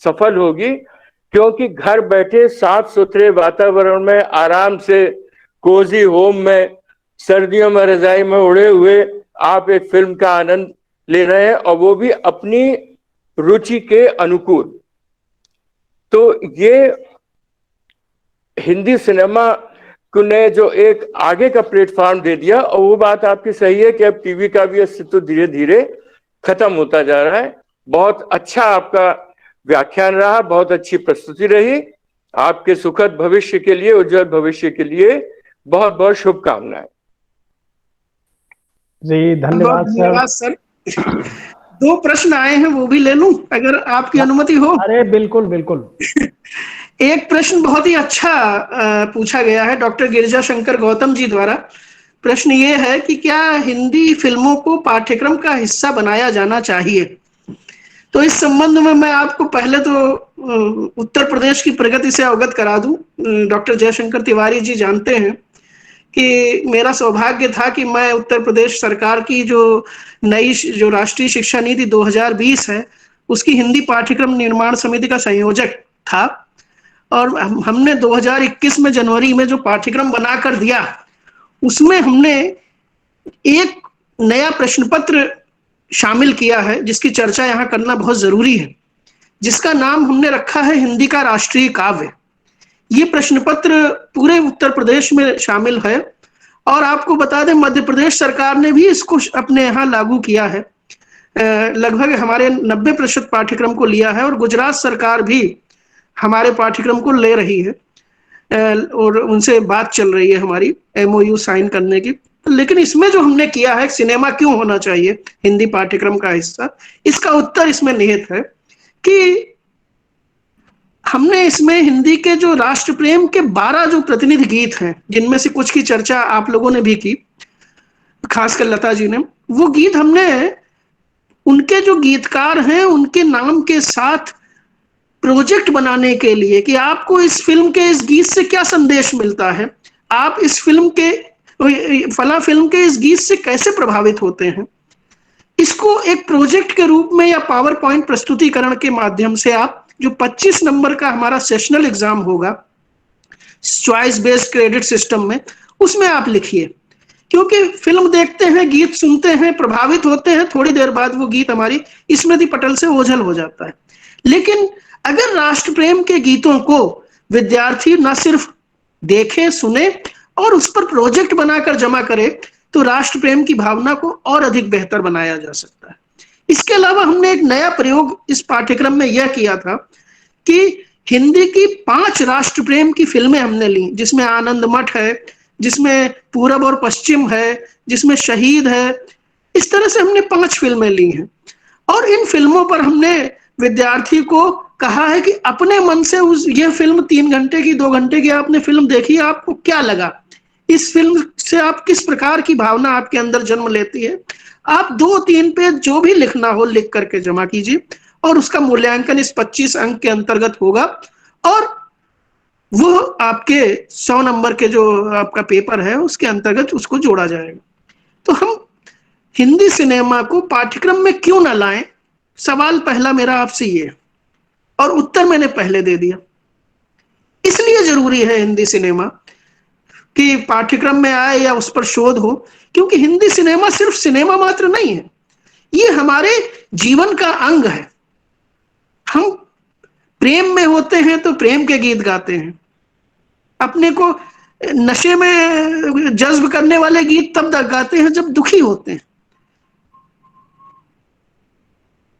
सफल होगी, क्योंकि घर बैठे साफ सुथरे वातावरण में आराम से कोजी होम में सर्दियों में रजाई में उड़े हुए आप एक फिल्म का आनंद ले रहे हैं और वो भी अपनी रुचि के अनुकूल। तो ये हिंदी सिनेमा ने जो एक आगे का प्लेटफॉर्म दे दिया, और वो बात आपकी सही है कि अब टीवी का भी अस्तित्व धीरे धीरे खत्म होता जा रहा है। बहुत अच्छा आपका व्याख्यान रहा, बहुत अच्छी प्रस्तुति रही। आपके सुखद भविष्य के लिए, उज्जवल भविष्य के लिए बहुत बहुत शुभकामनाएं। जी धन्यवाद सर। 2 प्रश्न आए हैं, वो भी ले लूं अगर आपकी अनुमति हो। अरे बिल्कुल बिल्कुल। एक प्रश्न बहुत ही अच्छा पूछा गया है डॉक्टर गिरिजा शंकर गौतम जी द्वारा। प्रश्न ये है कि क्या हिंदी फिल्मों को पाठ्यक्रम का हिस्सा बनाया जाना चाहिए? तो इस संबंध में मैं आपको पहले तो उत्तर प्रदेश की प्रगति से अवगत करा दूं। डॉक्टर जयशंकर तिवारी जी जानते हैं कि मेरा सौभाग्य था कि मैं उत्तर प्रदेश सरकार की जो राष्ट्रीय शिक्षा नीति 2020 है, उसकी हिंदी पाठ्यक्रम निर्माण समिति का संयोजक था। और हमने 2021 में जनवरी में जो पाठ्यक्रम बनाकर दिया, उसमें हमने एक नया प्रश्न पत्र शामिल किया है, जिसकी चर्चा यहाँ करना बहुत जरूरी है, जिसका नाम हमने रखा है हिंदी का राष्ट्रीय काव्य। ये प्रश्न पत्र पूरे उत्तर प्रदेश में शामिल है और आपको बता दें मध्य प्रदेश सरकार ने भी इसको अपने यहाँ लागू किया है। लगभग हमारे 90% पाठ्यक्रम को लिया है और गुजरात सरकार भी हमारे पाठ्यक्रम को ले रही है और उनसे बात चल रही है हमारी MOU साइन करने की। लेकिन इसमें जो हमने किया है, सिनेमा क्यों होना चाहिए हिंदी पाठ्यक्रम का हिस्सा, इसका उत्तर इसमें निहित है कि हमने इसमें हिंदी के जो राष्ट्र प्रेम के 12 जो प्रतिनिधि गीत हैं, जिनमें से कुछ की चर्चा आप लोगों ने भी की, खासकर लता जी ने, वो गीत हमने उनके जो गीतकार हैं उनके नाम के साथ प्रोजेक्ट बनाने के लिए कि आपको इस फिल्म के इस गीत से क्या संदेश मिलता है, आप इस फिल्म के फला फिल्म के इस गीत से कैसे प्रभावित होते हैं, इसको एक प्रोजेक्ट के रूप में या पावर पॉइंट प्रस्तुतिकरण के माध्यम से आप जो 25 नंबर का हमारा सेशनल एग्जाम होगा चॉइस बेस्ड क्रेडिट सिस्टम में, उसमें आप लिखिए। क्योंकि फिल्म देखते हैं, गीत सुनते हैं, प्रभावित होते हैं, थोड़ी देर बाद वो गीत हमारी स्मृति पटल से ओझल हो जाता है। लेकिन अगर राष्ट्र प्रेम के गीतों को विद्यार्थी न सिर्फ देखे, सुने और उस पर प्रोजेक्ट बनाकर जमा करे, तो राष्ट्र प्रेम की भावना को और अधिक बेहतर बनाया जा सकता है। इसके अलावा हमने एक नया प्रयोग इस पाठ्यक्रम में यह किया था कि हिंदी की 5 राष्ट्र प्रेम की फिल्में हमने ली, जिसमें आनंद मठ है, जिसमें पूरब और पश्चिम है, जिसमें शहीद है। इस तरह से हमने 5 फिल्में ली हैं और इन फिल्मों पर हमने विद्यार्थी को कहा है कि अपने मन से यह फिल्म 3 घंटे की 2 घंटे की आपने फिल्म देखी, आपको क्या लगा, इस फिल्म से आप किस प्रकार की भावना आपके अंदर जन्म लेती है। आप 2-3 पेज जो भी लिखना हो लिख करके जमा कीजिए और उसका मूल्यांकन इस 25 अंक के अंतर्गत होगा और वो आपके 100 नंबर के जो आपका पेपर है उसके अंतर्गत उसको जोड़ा जाएगा। तो हम हिंदी सिनेमा को पाठ्यक्रम में क्यों ना लाएं, सवाल पहला मेरा आपसे ये, और उत्तर मैंने पहले दे दिया। इसलिए जरूरी है हिंदी सिनेमा कि पाठ्यक्रम में आए या उस पर शोध हो, क्योंकि हिंदी सिनेमा सिर्फ सिनेमा मात्र नहीं है, ये हमारे जीवन का अंग है। हम प्रेम में होते हैं तो प्रेम के गीत गाते हैं, अपने को नशे में जज्ब करने वाले गीत तब तक गाते हैं जब दुखी होते हैं।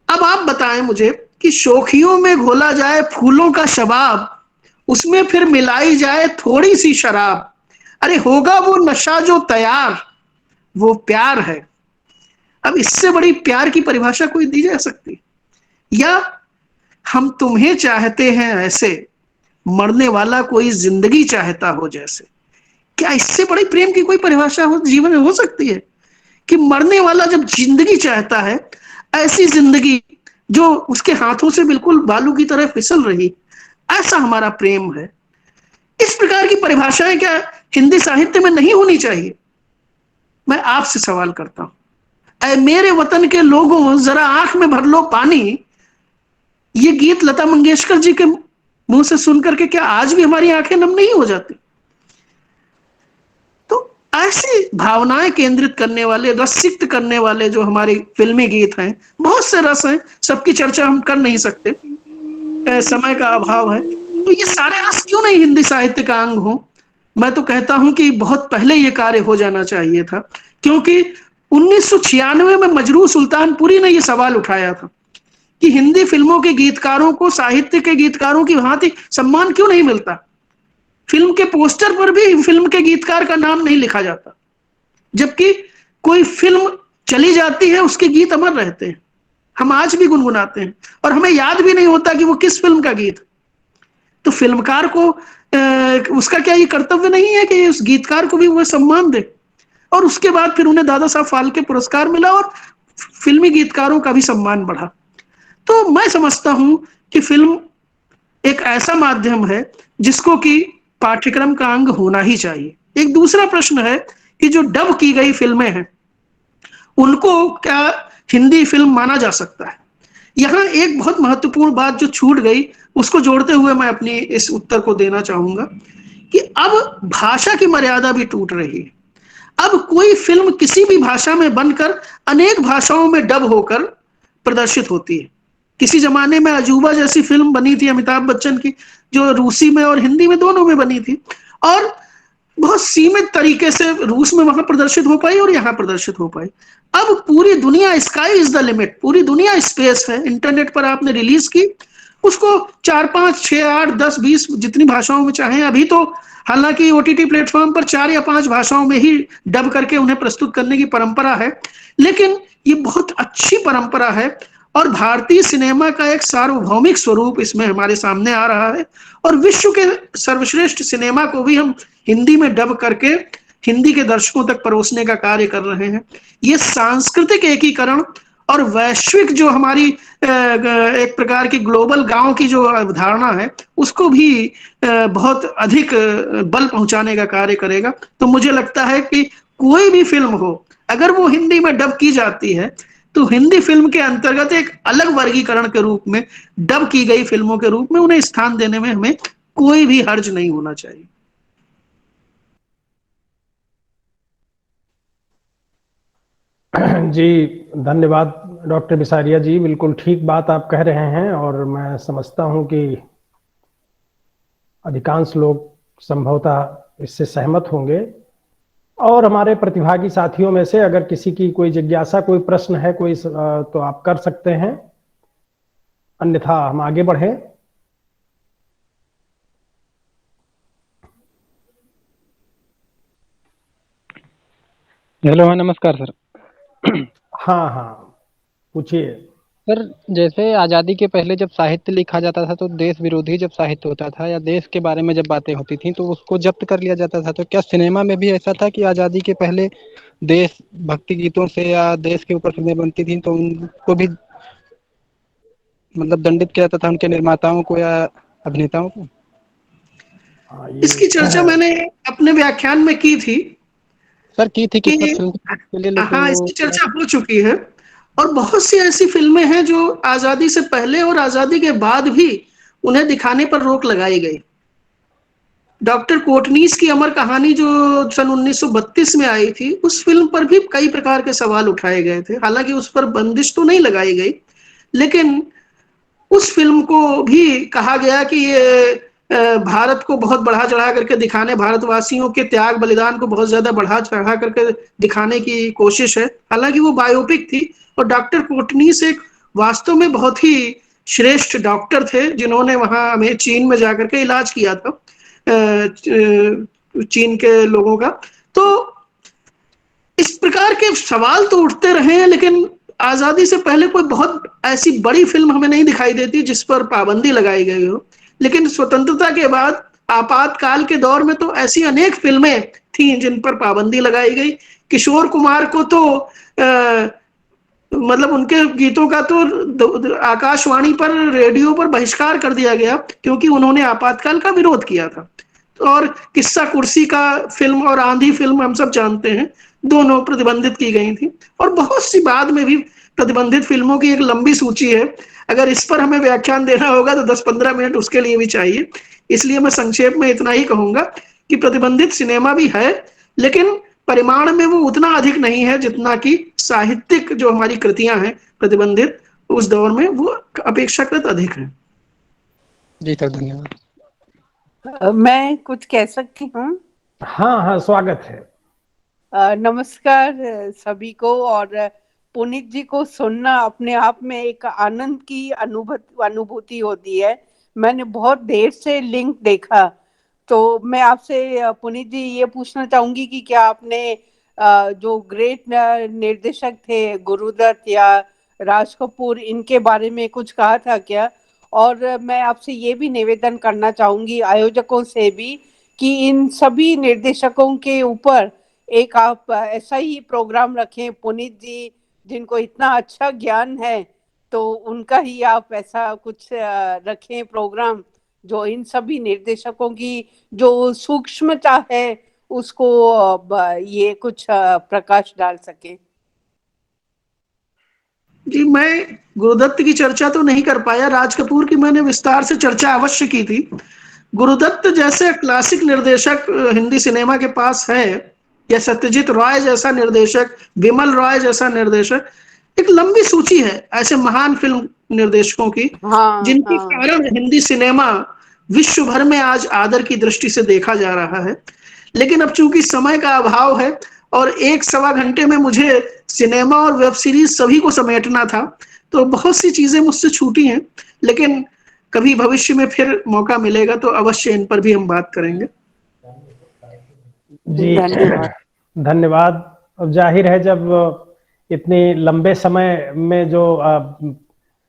अब आप बताएं मुझे कि शोखियों में घोला जाए फूलों का शबाब, उसमें फिर मिलाई जाए थोड़ी सी शराब, अरे होगा वो नशा जो तैयार, वो प्यार है। अब इससे बड़ी प्यार की परिभाषा कोई दी जा सकती? या हम तुम्हें चाहते हैं ऐसे, मरने वाला कोई जिंदगी चाहता हो जैसे। क्या इससे बड़ी प्रेम की कोई परिभाषा हो जीवन में हो सकती है कि मरने वाला जब जिंदगी चाहता है, ऐसी जिंदगी जो उसके हाथों से बिल्कुल बालू की तरह फिसल रही, ऐसा हमारा प्रेम है। इस प्रकार की परिभाषाएं क्या हिंदी साहित्य में नहीं होनी चाहिए? मैं आपसे सवाल करता हूं, ऐ मेरे वतन के लोगों जरा आंख में भर लो पानी, ये गीत लता मंगेशकर जी के मुंह से सुनकर के क्या आज भी हमारी आंखें नम नहीं हो जाती? तो ऐसी भावनाएं केंद्रित करने वाले, रसिक्त करने वाले जो हमारे फिल्मी गीत हैं, बहुत से रस हैं, सबकी चर्चा हम कर नहीं सकते, समय का अभाव है। तो ये सारे रस क्यों नहीं हिंदी साहित्य का अंग हो? मैं तो कहता हूं कि बहुत पहले ये कार्य हो जाना चाहिए था, क्योंकि 1996 में मजरूह सुल्तानपुरी ने ये सवाल उठाया था कि हिंदी फिल्मों के गीतकारों को साहित्य के गीतकारों की भांति सम्मान क्यों नहीं मिलता। फिल्म के पोस्टर पर भी फिल्म के गीतकार का नाम नहीं लिखा जाता, जबकि कोई फिल्म चली जाती है उसके गीत अमर रहते हैं, हम आज भी गुनगुनाते हैं और हमें याद भी नहीं होता कि वो किस फिल्म का गीत। तो फिल्मकार को उसका क्या ये कर्तव्य नहीं है कि उस गीतकार को भी वो सम्मान दे? और उसके बाद फिर उन्हें दादा साहब फाल्के पुरस्कार मिला और फिल्मी गीतकारों का भी सम्मान बढ़ा। तो मैं समझता हूं कि फिल्म एक ऐसा माध्यम है जिसको कि पाठ्यक्रम का अंग होना ही चाहिए। एक दूसरा प्रश्न है कि जो डब की गई फिल्में हैं उनको क्या हिंदी फिल्म माना जा सकता है? यहाँ एक बहुत महत्वपूर्ण बात जो छूट गई उसको जोड़ते हुए मैं अपनी इस उत्तर को देना चाहूंगा कि अब भाषा की मर्यादा भी टूट रही है। अब कोई फिल्म किसी भी भाषा में बनकर अनेक भाषाओं में डब होकर प्रदर्शित होती है। किसी जमाने में अजूबा जैसी फिल्म बनी थी अमिताभ बच्चन की, जो रूसी में और हिंदी में दोनों में बनी थी, और बहुत सीमित तरीके से रूस में वहां प्रदर्शित हो पाई और यहाँ प्रदर्शित हो पाई। अब पूरी दुनिया, स्काई इज द लिमिट, पूरी दुनिया स्पेस है। इंटरनेट पर आपने रिलीज की, उसको 4, 5, 6, 8, 10, 20 जितनी भाषाओं में चाहें, अभी तो हालांकि ओटीटी प्लेटफॉर्म पर 4 या 5 भाषाओं में ही डब करके उन्हें प्रस्तुत करने की परंपरा है, लेकिन ये बहुत अच्छी परंपरा है और भारतीय सिनेमा का एक सार्वभौमिक स्वरूप इसमें हमारे सामने आ रहा है। और विश्व के सर्वश्रेष्ठ सिनेमा को भी हम हिंदी में डब करके हिंदी के दर्शकों तक परोसने का कार्य कर रहे हैं। ये सांस्कृतिक एकीकरण और वैश्विक जो हमारी एक प्रकार की ग्लोबल गांव की जो अवधारणा है उसको भी बहुत अधिक बल पहुंचाने का कार्य करेगा। तो मुझे लगता है कि कोई भी फिल्म हो, अगर वो हिंदी में डब की जाती है तो हिंदी फिल्म के अंतर्गत एक अलग वर्गीकरण के रूप में, डब की गई फिल्मों के रूप में उन्हें स्थान देने में हमें कोई भी हर्ज नहीं होना चाहिए। जी धन्यवाद डॉक्टर बिसारिया जी, बिल्कुल ठीक बात आप कह रहे हैं और मैं समझता हूं कि अधिकांश लोग संभवतः इससे सहमत होंगे। और हमारे प्रतिभागी साथियों में से अगर किसी की कोई जिज्ञासा, कोई प्रश्न है, कोई तो आप कर सकते हैं, अन्यथा हम आगे बढ़े। हेलो, हाँ नमस्कार सर। हाँ हाँ पूछिए। सर, जैसे आज़ादी के पहले जब साहित्य लिखा जाता था तो देश विरोधी जब साहित्य होता था या देश के बारे में जब बातें होती थी तो उसको जब्त कर लिया जाता था। तो क्या सिनेमा में भी ऐसा था कि आज़ादी के पहले देश भक्ति गीतों से या देश के ऊपर फिल्में बनती थी तो उनको भी मतलब दंडित किया जाता था, उनके निर्माताओं को या अभिनेताओं को? इसकी चर्चा मैंने अपने व्याख्यान में की थी सर की थी कि किस्मत फिल्म के लिए, लेकिन हाँ, इसकी चर्चा हो चुकी है और बहुत सी ऐसी फिल्में हैं जो आजादी से पहले और आजादी के बाद भी उन्हें दिखाने पर रोक लगाई गई। डॉक्टर कोटनीस की अमर कहानी जो सन 1932 में आई थी, उस फिल्म पर भी कई प्रकार के सवाल उठाए गए थे। हालांकि उस पर बंदिश तो नहीं लगाई गई, लेकिन उस फिल्म को भी कहा गया कि ये भारत को बहुत बढ़ा चढ़ा करके दिखाने, भारतवासियों के त्याग बलिदान को बहुत ज्यादा बढ़ा चढ़ा करके दिखाने की कोशिश है। हालांकि वो बायोपिक थी और डॉक्टर कोटनीस एक वास्तव में बहुत ही श्रेष्ठ डॉक्टर थे जिन्होंने वहां हमें चीन में जाकर के इलाज किया था, चीन के लोगों का। तो इस प्रकार के सवाल तो उठते रहे हैं, लेकिन आजादी से पहले कोई बहुत ऐसी बड़ी फिल्म हमें नहीं दिखाई देती जिस पर पाबंदी लगाई गई हो। लेकिन स्वतंत्रता के बाद आपातकाल के दौर में तो ऐसी अनेक फिल्में थी जिन पर पाबंदी लगाई गई। किशोर कुमार को तो मतलब उनके गीतों का तो आकाशवाणी पर, रेडियो पर बहिष्कार कर दिया गया क्योंकि उन्होंने आपातकाल का विरोध किया था। और किस्सा कुर्सी का फिल्म और आंधी फिल्म हम सब जानते हैं, दोनों प्रतिबंधित की गई थी। और बहुत सी बाद में भी प्रतिबंधित फिल्मों की एक लंबी सूची है। अगर इस पर हमें व्याख्यान देना होगा तो 10-15 मिनट उसके लिए भी चाहिए। इसलिए मैं संक्षेप में इतना ही कहूंगा कि प्रतिबंधित सिनेमा भी है, लेकिन परिमाण में वो उतना अधिक नहीं है जितना कि साहित्यिक जो हमारी कृतियां हैं प्रतिबंधित उस दौर में, वो अपेक्षाकृत अधिक है। जी सर, धन्यवाद। मैं कुछ कह सकती हूँ? हाँ हाँ, स्वागत है। नमस्कार सभी को। और पुनीत जी को सुनना अपने आप में एक आनंद की अनुभूति होती है। मैंने बहुत देर से लिंक देखा, तो मैं आपसे पुनीत जी ये पूछना चाहूंगी कि क्या आपने जो ग्रेट निर्देशक थे गुरुदत्त या राज कपूर, इनके बारे में कुछ कहा था क्या? और मैं आपसे ये भी निवेदन करना चाहूंगी आयोजकों से भी कि इन सभी निर्देशकों के ऊपर एक आप ऐसा ही प्रोग्राम रखें। पुनीत जी जिनको इतना अच्छा ज्ञान है, तो उनका ही आप ऐसा कुछ रखें प्रोग्राम जो इन सभी निर्देशकों की जो सूक्ष्मता है उसको ये कुछ प्रकाश डाल सके। जी, मैं गुरुदत्त की चर्चा तो नहीं कर पाया, राज कपूर की मैंने विस्तार से चर्चा अवश्य की थी। गुरुदत्त जैसे क्लासिक निर्देशक हिंदी सिनेमा के पास है, या सत्यजीत रॉय जैसा निर्देशक, विमल रॉय जैसा निर्देशक, एक लंबी सूची है ऐसे महान फिल्म निर्देशकों की, जिनके कारण हिंदी सिनेमा विश्व भर में आज आदर की दृष्टि से देखा जा रहा है। लेकिन अब चूंकि समय का अभाव है और 1-1.25 घंटे में मुझे सिनेमा और वेब सीरीज सभी को समेटना था, तो बहुत सी चीजें मुझसे छूटी हैं, लेकिन कभी भविष्य में फिर मौका मिलेगा तो अवश्य इन पर भी हम बात करेंगे। जी धन्यवाद। अब जाहिर है जब इतने लंबे समय में जो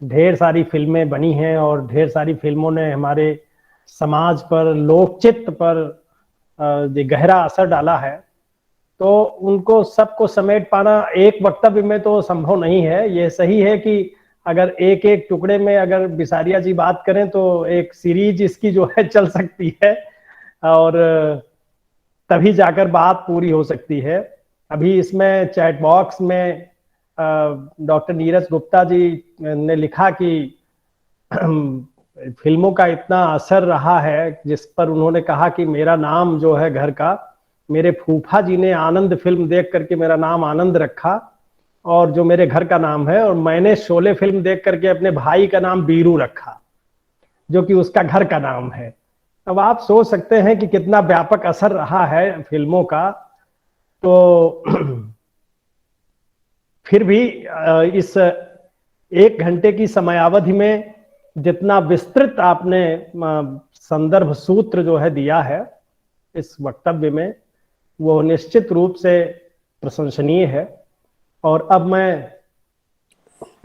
ढेर सारी फिल्में बनी हैं और ढेर सारी फिल्मों ने हमारे समाज पर, लोकचित्त पर गहरा असर डाला है, तो उनको सबको समेट पाना एक वक्तव्य में तो संभव नहीं है। ये सही है कि अगर एक एक टुकड़े में अगर बिसारिया जी बात करें तो एक सीरीज इसकी जो है चल सकती है और तभी जाकर बात पूरी हो सकती है। अभी इसमें चैट बॉक्स में डॉक्टर नीरज गुप्ता जी ने लिखा कि फिल्मों का इतना असर रहा है, जिस पर उन्होंने कहा कि मेरा नाम जो है घर का, मेरे फूफा जी ने आनंद फिल्म देख करके मेरा नाम आनंद रखा और जो मेरे घर का नाम है, और मैंने शोले फिल्म देख करके अपने भाई का नाम बीरू रखा जो कि उसका घर का नाम है। अब आप सोच सकते हैं कि कितना व्यापक असर रहा है फिल्मों का। तो फिर भी इस 1 घंटे की समयावधि में जितना विस्तृत आपने संदर्भ सूत्र जो है दिया है इस वक्तव्य में, वो निश्चित रूप से प्रशंसनीय है। और अब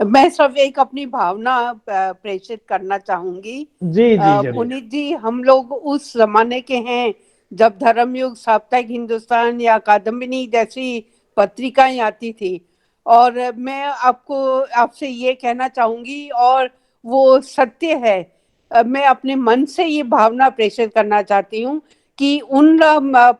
मैं सब एक अपनी भावना प्रेषित करना चाहूंगी। जी जी पुनीत जी, हम लोग उस जमाने के हैं जब धर्मयुग, साप्ताहिक हिंदुस्तान या कादम्बिनी जैसी पत्रिकाएं आती थी, और मैं आपसे ये कहना चाहूंगी, और वो सत्य है, मैं अपने मन से ये भावना प्रेषित करना चाहती हूँ कि उन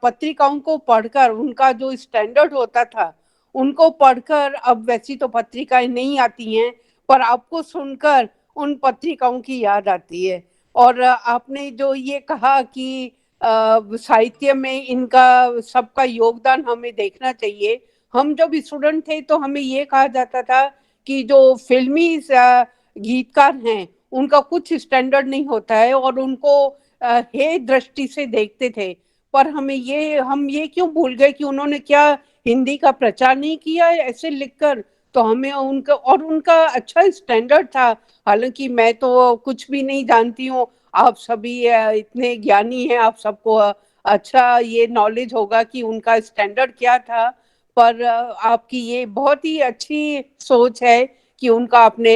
पत्रिकाओं को पढ़कर, उनका जो स्टैंडर्ड होता था उनको पढ़कर, अब वैसी तो पत्रिकाएं नहीं आती हैं, पर आपको सुनकर उन पत्रिकाओं की याद आती है। और आपने जो ये कहा कि साहित्य में इनका सबका योगदान हमें देखना चाहिए। हम जब स्टूडेंट थे तो हमें ये कहा जाता था कि जो फिल्मी गीतकार हैं उनका कुछ स्टैंडर्ड नहीं होता है और उनको हे दृष्टि से देखते थे, पर हम ये क्यों भूल गए कि उन्होंने क्या हिंदी का प्रचार नहीं किया है ऐसे लिखकर। तो हमें उनका अच्छा स्टैंडर्ड था। हालांकि मैं तो कुछ भी नहीं जानती हूँ, आप सभी इतने ज्ञानी हैं, आप सबको अच्छा ये नॉलेज होगा कि उनका स्टैंडर्ड क्या था, पर आपकी ये बहुत ही अच्छी सोच है कि उनका आपने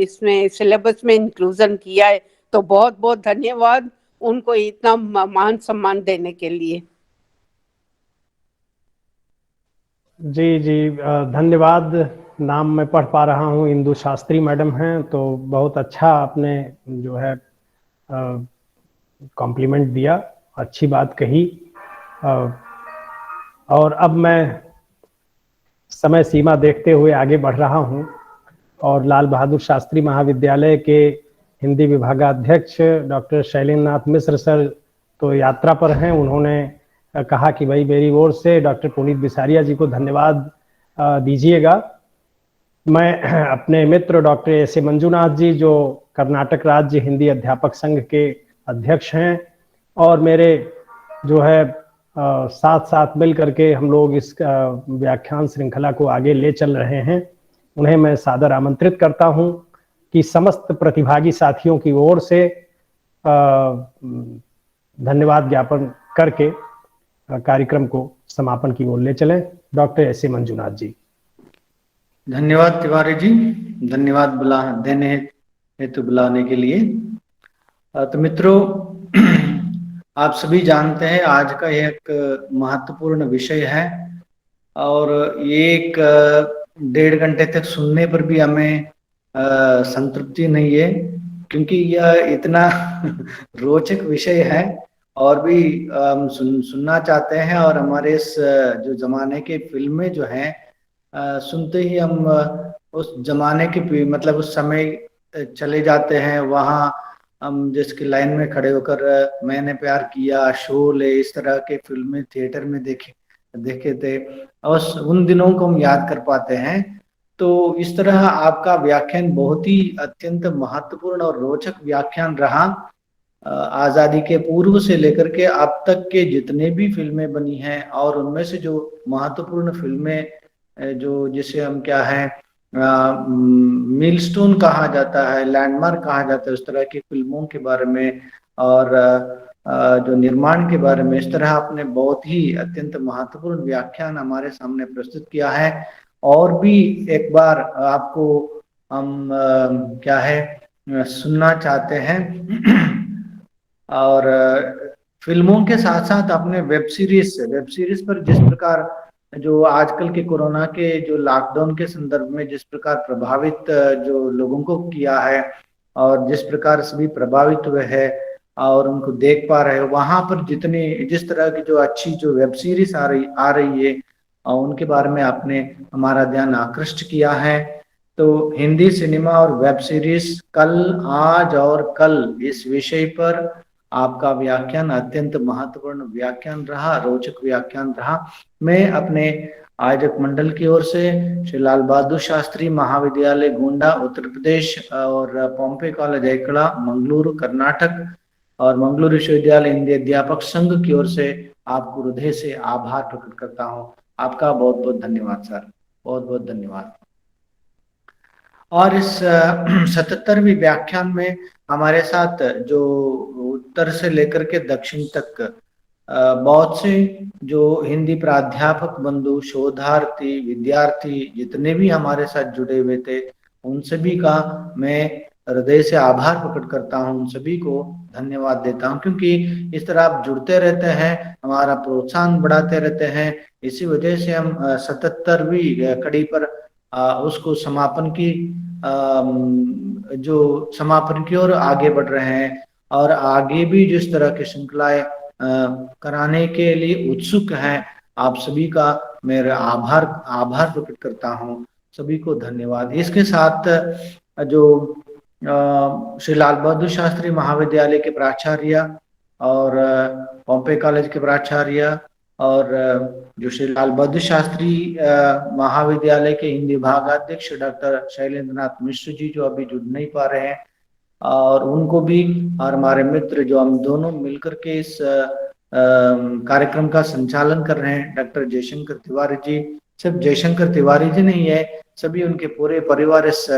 इसमें सिलेबस में इंक्लूजन किया है। तो बहुत बहुत धन्यवाद उनको इतना मान सम्मान देने के लिए। जी जी धन्यवाद। नाम मैं पढ़ पा रहा हूँ, इंदु शास्त्री मैडम हैं, तो बहुत अच्छा आपने जो है कॉम्प्लीमेंट दिया, अच्छी बात कही। और अब मैं समय सीमा देखते हुए आगे बढ़ रहा हूँ और लाल बहादुर शास्त्री महाविद्यालय के हिंदी विभागाध्यक्ष डॉक्टर शैलेंद्रनाथ मिश्र सर तो यात्रा पर हैं। उन्होंने कहा कि भाई मेरी ओर से डॉक्टर पुनीत बिसारिया जी को धन्यवाद दीजिएगा। मैं अपने मित्र डॉक्टर एस ए मंजुनाथ जी, जो कर्नाटक राज्य हिंदी अध्यापक संघ के अध्यक्ष हैं और मेरे जो है साथ साथ मिल करके हम लोग इस व्याख्यान श्रृंखला को आगे ले चल रहे हैं, उन्हें मैं सादर आमंत्रित करता हूं कि समस्त प्रतिभागी साथियों की ओर से धन्यवाद ज्ञापन करके कार्यक्रम को समापन की ओर ले चलें। डॉक्टर एस ए मंजुनाथ जी। धन्यवाद तिवारी जी, धन्यवाद बुलाने के लिए। तो मित्रों, आप सभी जानते हैं आज का एक महत्वपूर्ण विषय है और ये 1.5 घंटे तक सुनने पर भी हमें संतृप्ति नहीं है, क्योंकि यह इतना रोचक विषय है और भी हम सुनना चाहते हैं। और हमारे इस जो जमाने के फिल्में जो हैं, सुनते ही हम उस जमाने के मतलब उस समय चले जाते हैं। वहाँ हम जिसकी लाइन में खड़े होकर मैंने प्यार किया, शोले, इस तरह के फिल्में थिएटर में देखे थे, और उन दिनों को हम याद कर पाते हैं। तो इस तरह आपका व्याख्यान बहुत ही अत्यंत महत्वपूर्ण और रोचक व्याख्यान रहा। आजादी के पूर्व से लेकर के अब तक के जितने भी फिल्में बनी हैं, और उनमें से जो महत्वपूर्ण फिल्में जो जिसे हम क्या है मिलस्टोन कहा जाता है, लैंडमार्क कहा जाता है, उस तरह की फिल्मों के बारे में और जो निर्माण के बारे में, इस तरह आपने बहुत ही अत्यंत महत्वपूर्ण व्याख्यान हमारे सामने प्रस्तुत किया है। और भी एक बार आपको हम क्या है सुनना चाहते हैं। और फिल्मों के साथ साथ अपने वेब सीरीज पर जिस प्रकार जो आजकल के कोरोना के जो लॉकडाउन के संदर्भ में जिस प्रकार प्रभावित जो लोगों को किया है, और जिस प्रकार सभी प्रभावित हुए हैं और उनको देख पा रहे हो, वहां पर जिस तरह की जो अच्छी जो वेब सीरीज आ रही है, और उनके बारे में आपने हमारा ध्यान आकृष्ट किया है। तो हिंदी सिनेमा और वेब सीरीज, कल, आज और कल, इस विषय पर आपका व्याख्यान अत्यंत महत्वपूर्ण व्याख्यान रहा, रोचक व्याख्यान रहा। मैं अपने आयोजक मंडल की ओर से श्री लाल बहादुर शास्त्री महाविद्यालय गोंडा उत्तर प्रदेश और पॉम्पे कॉलेज एकड़ा मंगलुरु कर्नाटक और मंगलुरु विश्वविद्यालय हिंदी अध्यापक संघ की ओर से आपको हृदय से आभार प्रकट करता हूँ। आपका बहुत बहुत धन्यवाद सर, बहुत बहुत धन्यवाद। और इस 77वीं व्याख्यान में हमारे साथ जो उत्तर से लेकर के दक्षिण तक बहुत से जो हिंदी प्राध्यापक बंधु, शोधार्थी, विद्यार्थी जितने भी हमारे साथ जुड़े हुए थे, उन सभी का मैं हृदय से आभार प्रकट करता हूं, उन सभी को धन्यवाद देता हूं, क्योंकि इस तरह आप जुड़ते रहते हैं, हमारा प्रोत्साहन बढ़ाते रहते हैं। इसी वजह से हम 77वीं कड़ी पर उसको समापन की ओर आगे बढ़ रहे हैं, और आगे भी जिस तरह की श्रृंखलाएं कराने के लिए उत्सुक हैं। आप सभी का मेरा आभार प्रकट करता हूं, सभी को धन्यवाद। इसके साथ जो श्री लाल बहादुर शास्त्री महाविद्यालय के प्राचार्य और पॉम्पे कॉलेज के प्राचार्य और जो श्री लाल बहादुर शास्त्री महाविद्यालय के हिंदी विभागाध्यक्ष डॉक्टर शैलेंद्र नाथ मिश्र जी, जो अभी जुड़ नहीं पा रहे हैं, और उनको भी, और हमारे मित्र जो हम दोनों मिलकर के इस कार्यक्रम का संचालन कर रहे हैं, डॉक्टर जयशंकर तिवारी जी। सिर्फ जयशंकर तिवारी जी नहीं है, सभी उनके पूरे परिवार इस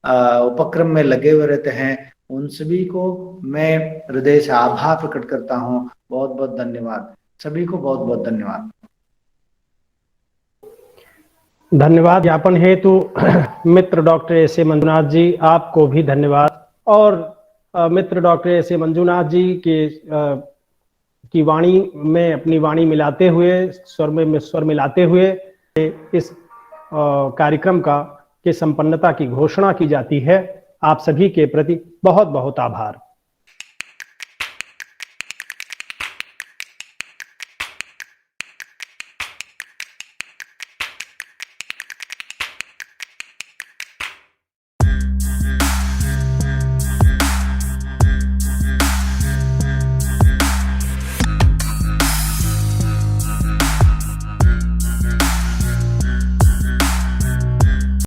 उपक्रम में लगे हुए रहते हैं। उन सभी को मैं हृदय से आभार प्रकट करता हूँ। बहुत बहुत धन्यवाद सभी को, बहुत बहुत धन्यवाद। धन्यवाद ज्ञापन हेतु मित्र डॉक्टर एस ए मंजुनाथ जी, आपको भी धन्यवाद। और मित्र डॉक्टर एस ए मंजुनाथ जी की वाणी में अपनी वाणी मिलाते हुए, स्वर में स्वर मिलाते हुए इस कार्यक्रम की संपन्नता की घोषणा की जाती है। आप सभी के प्रति बहुत बहुत आभार।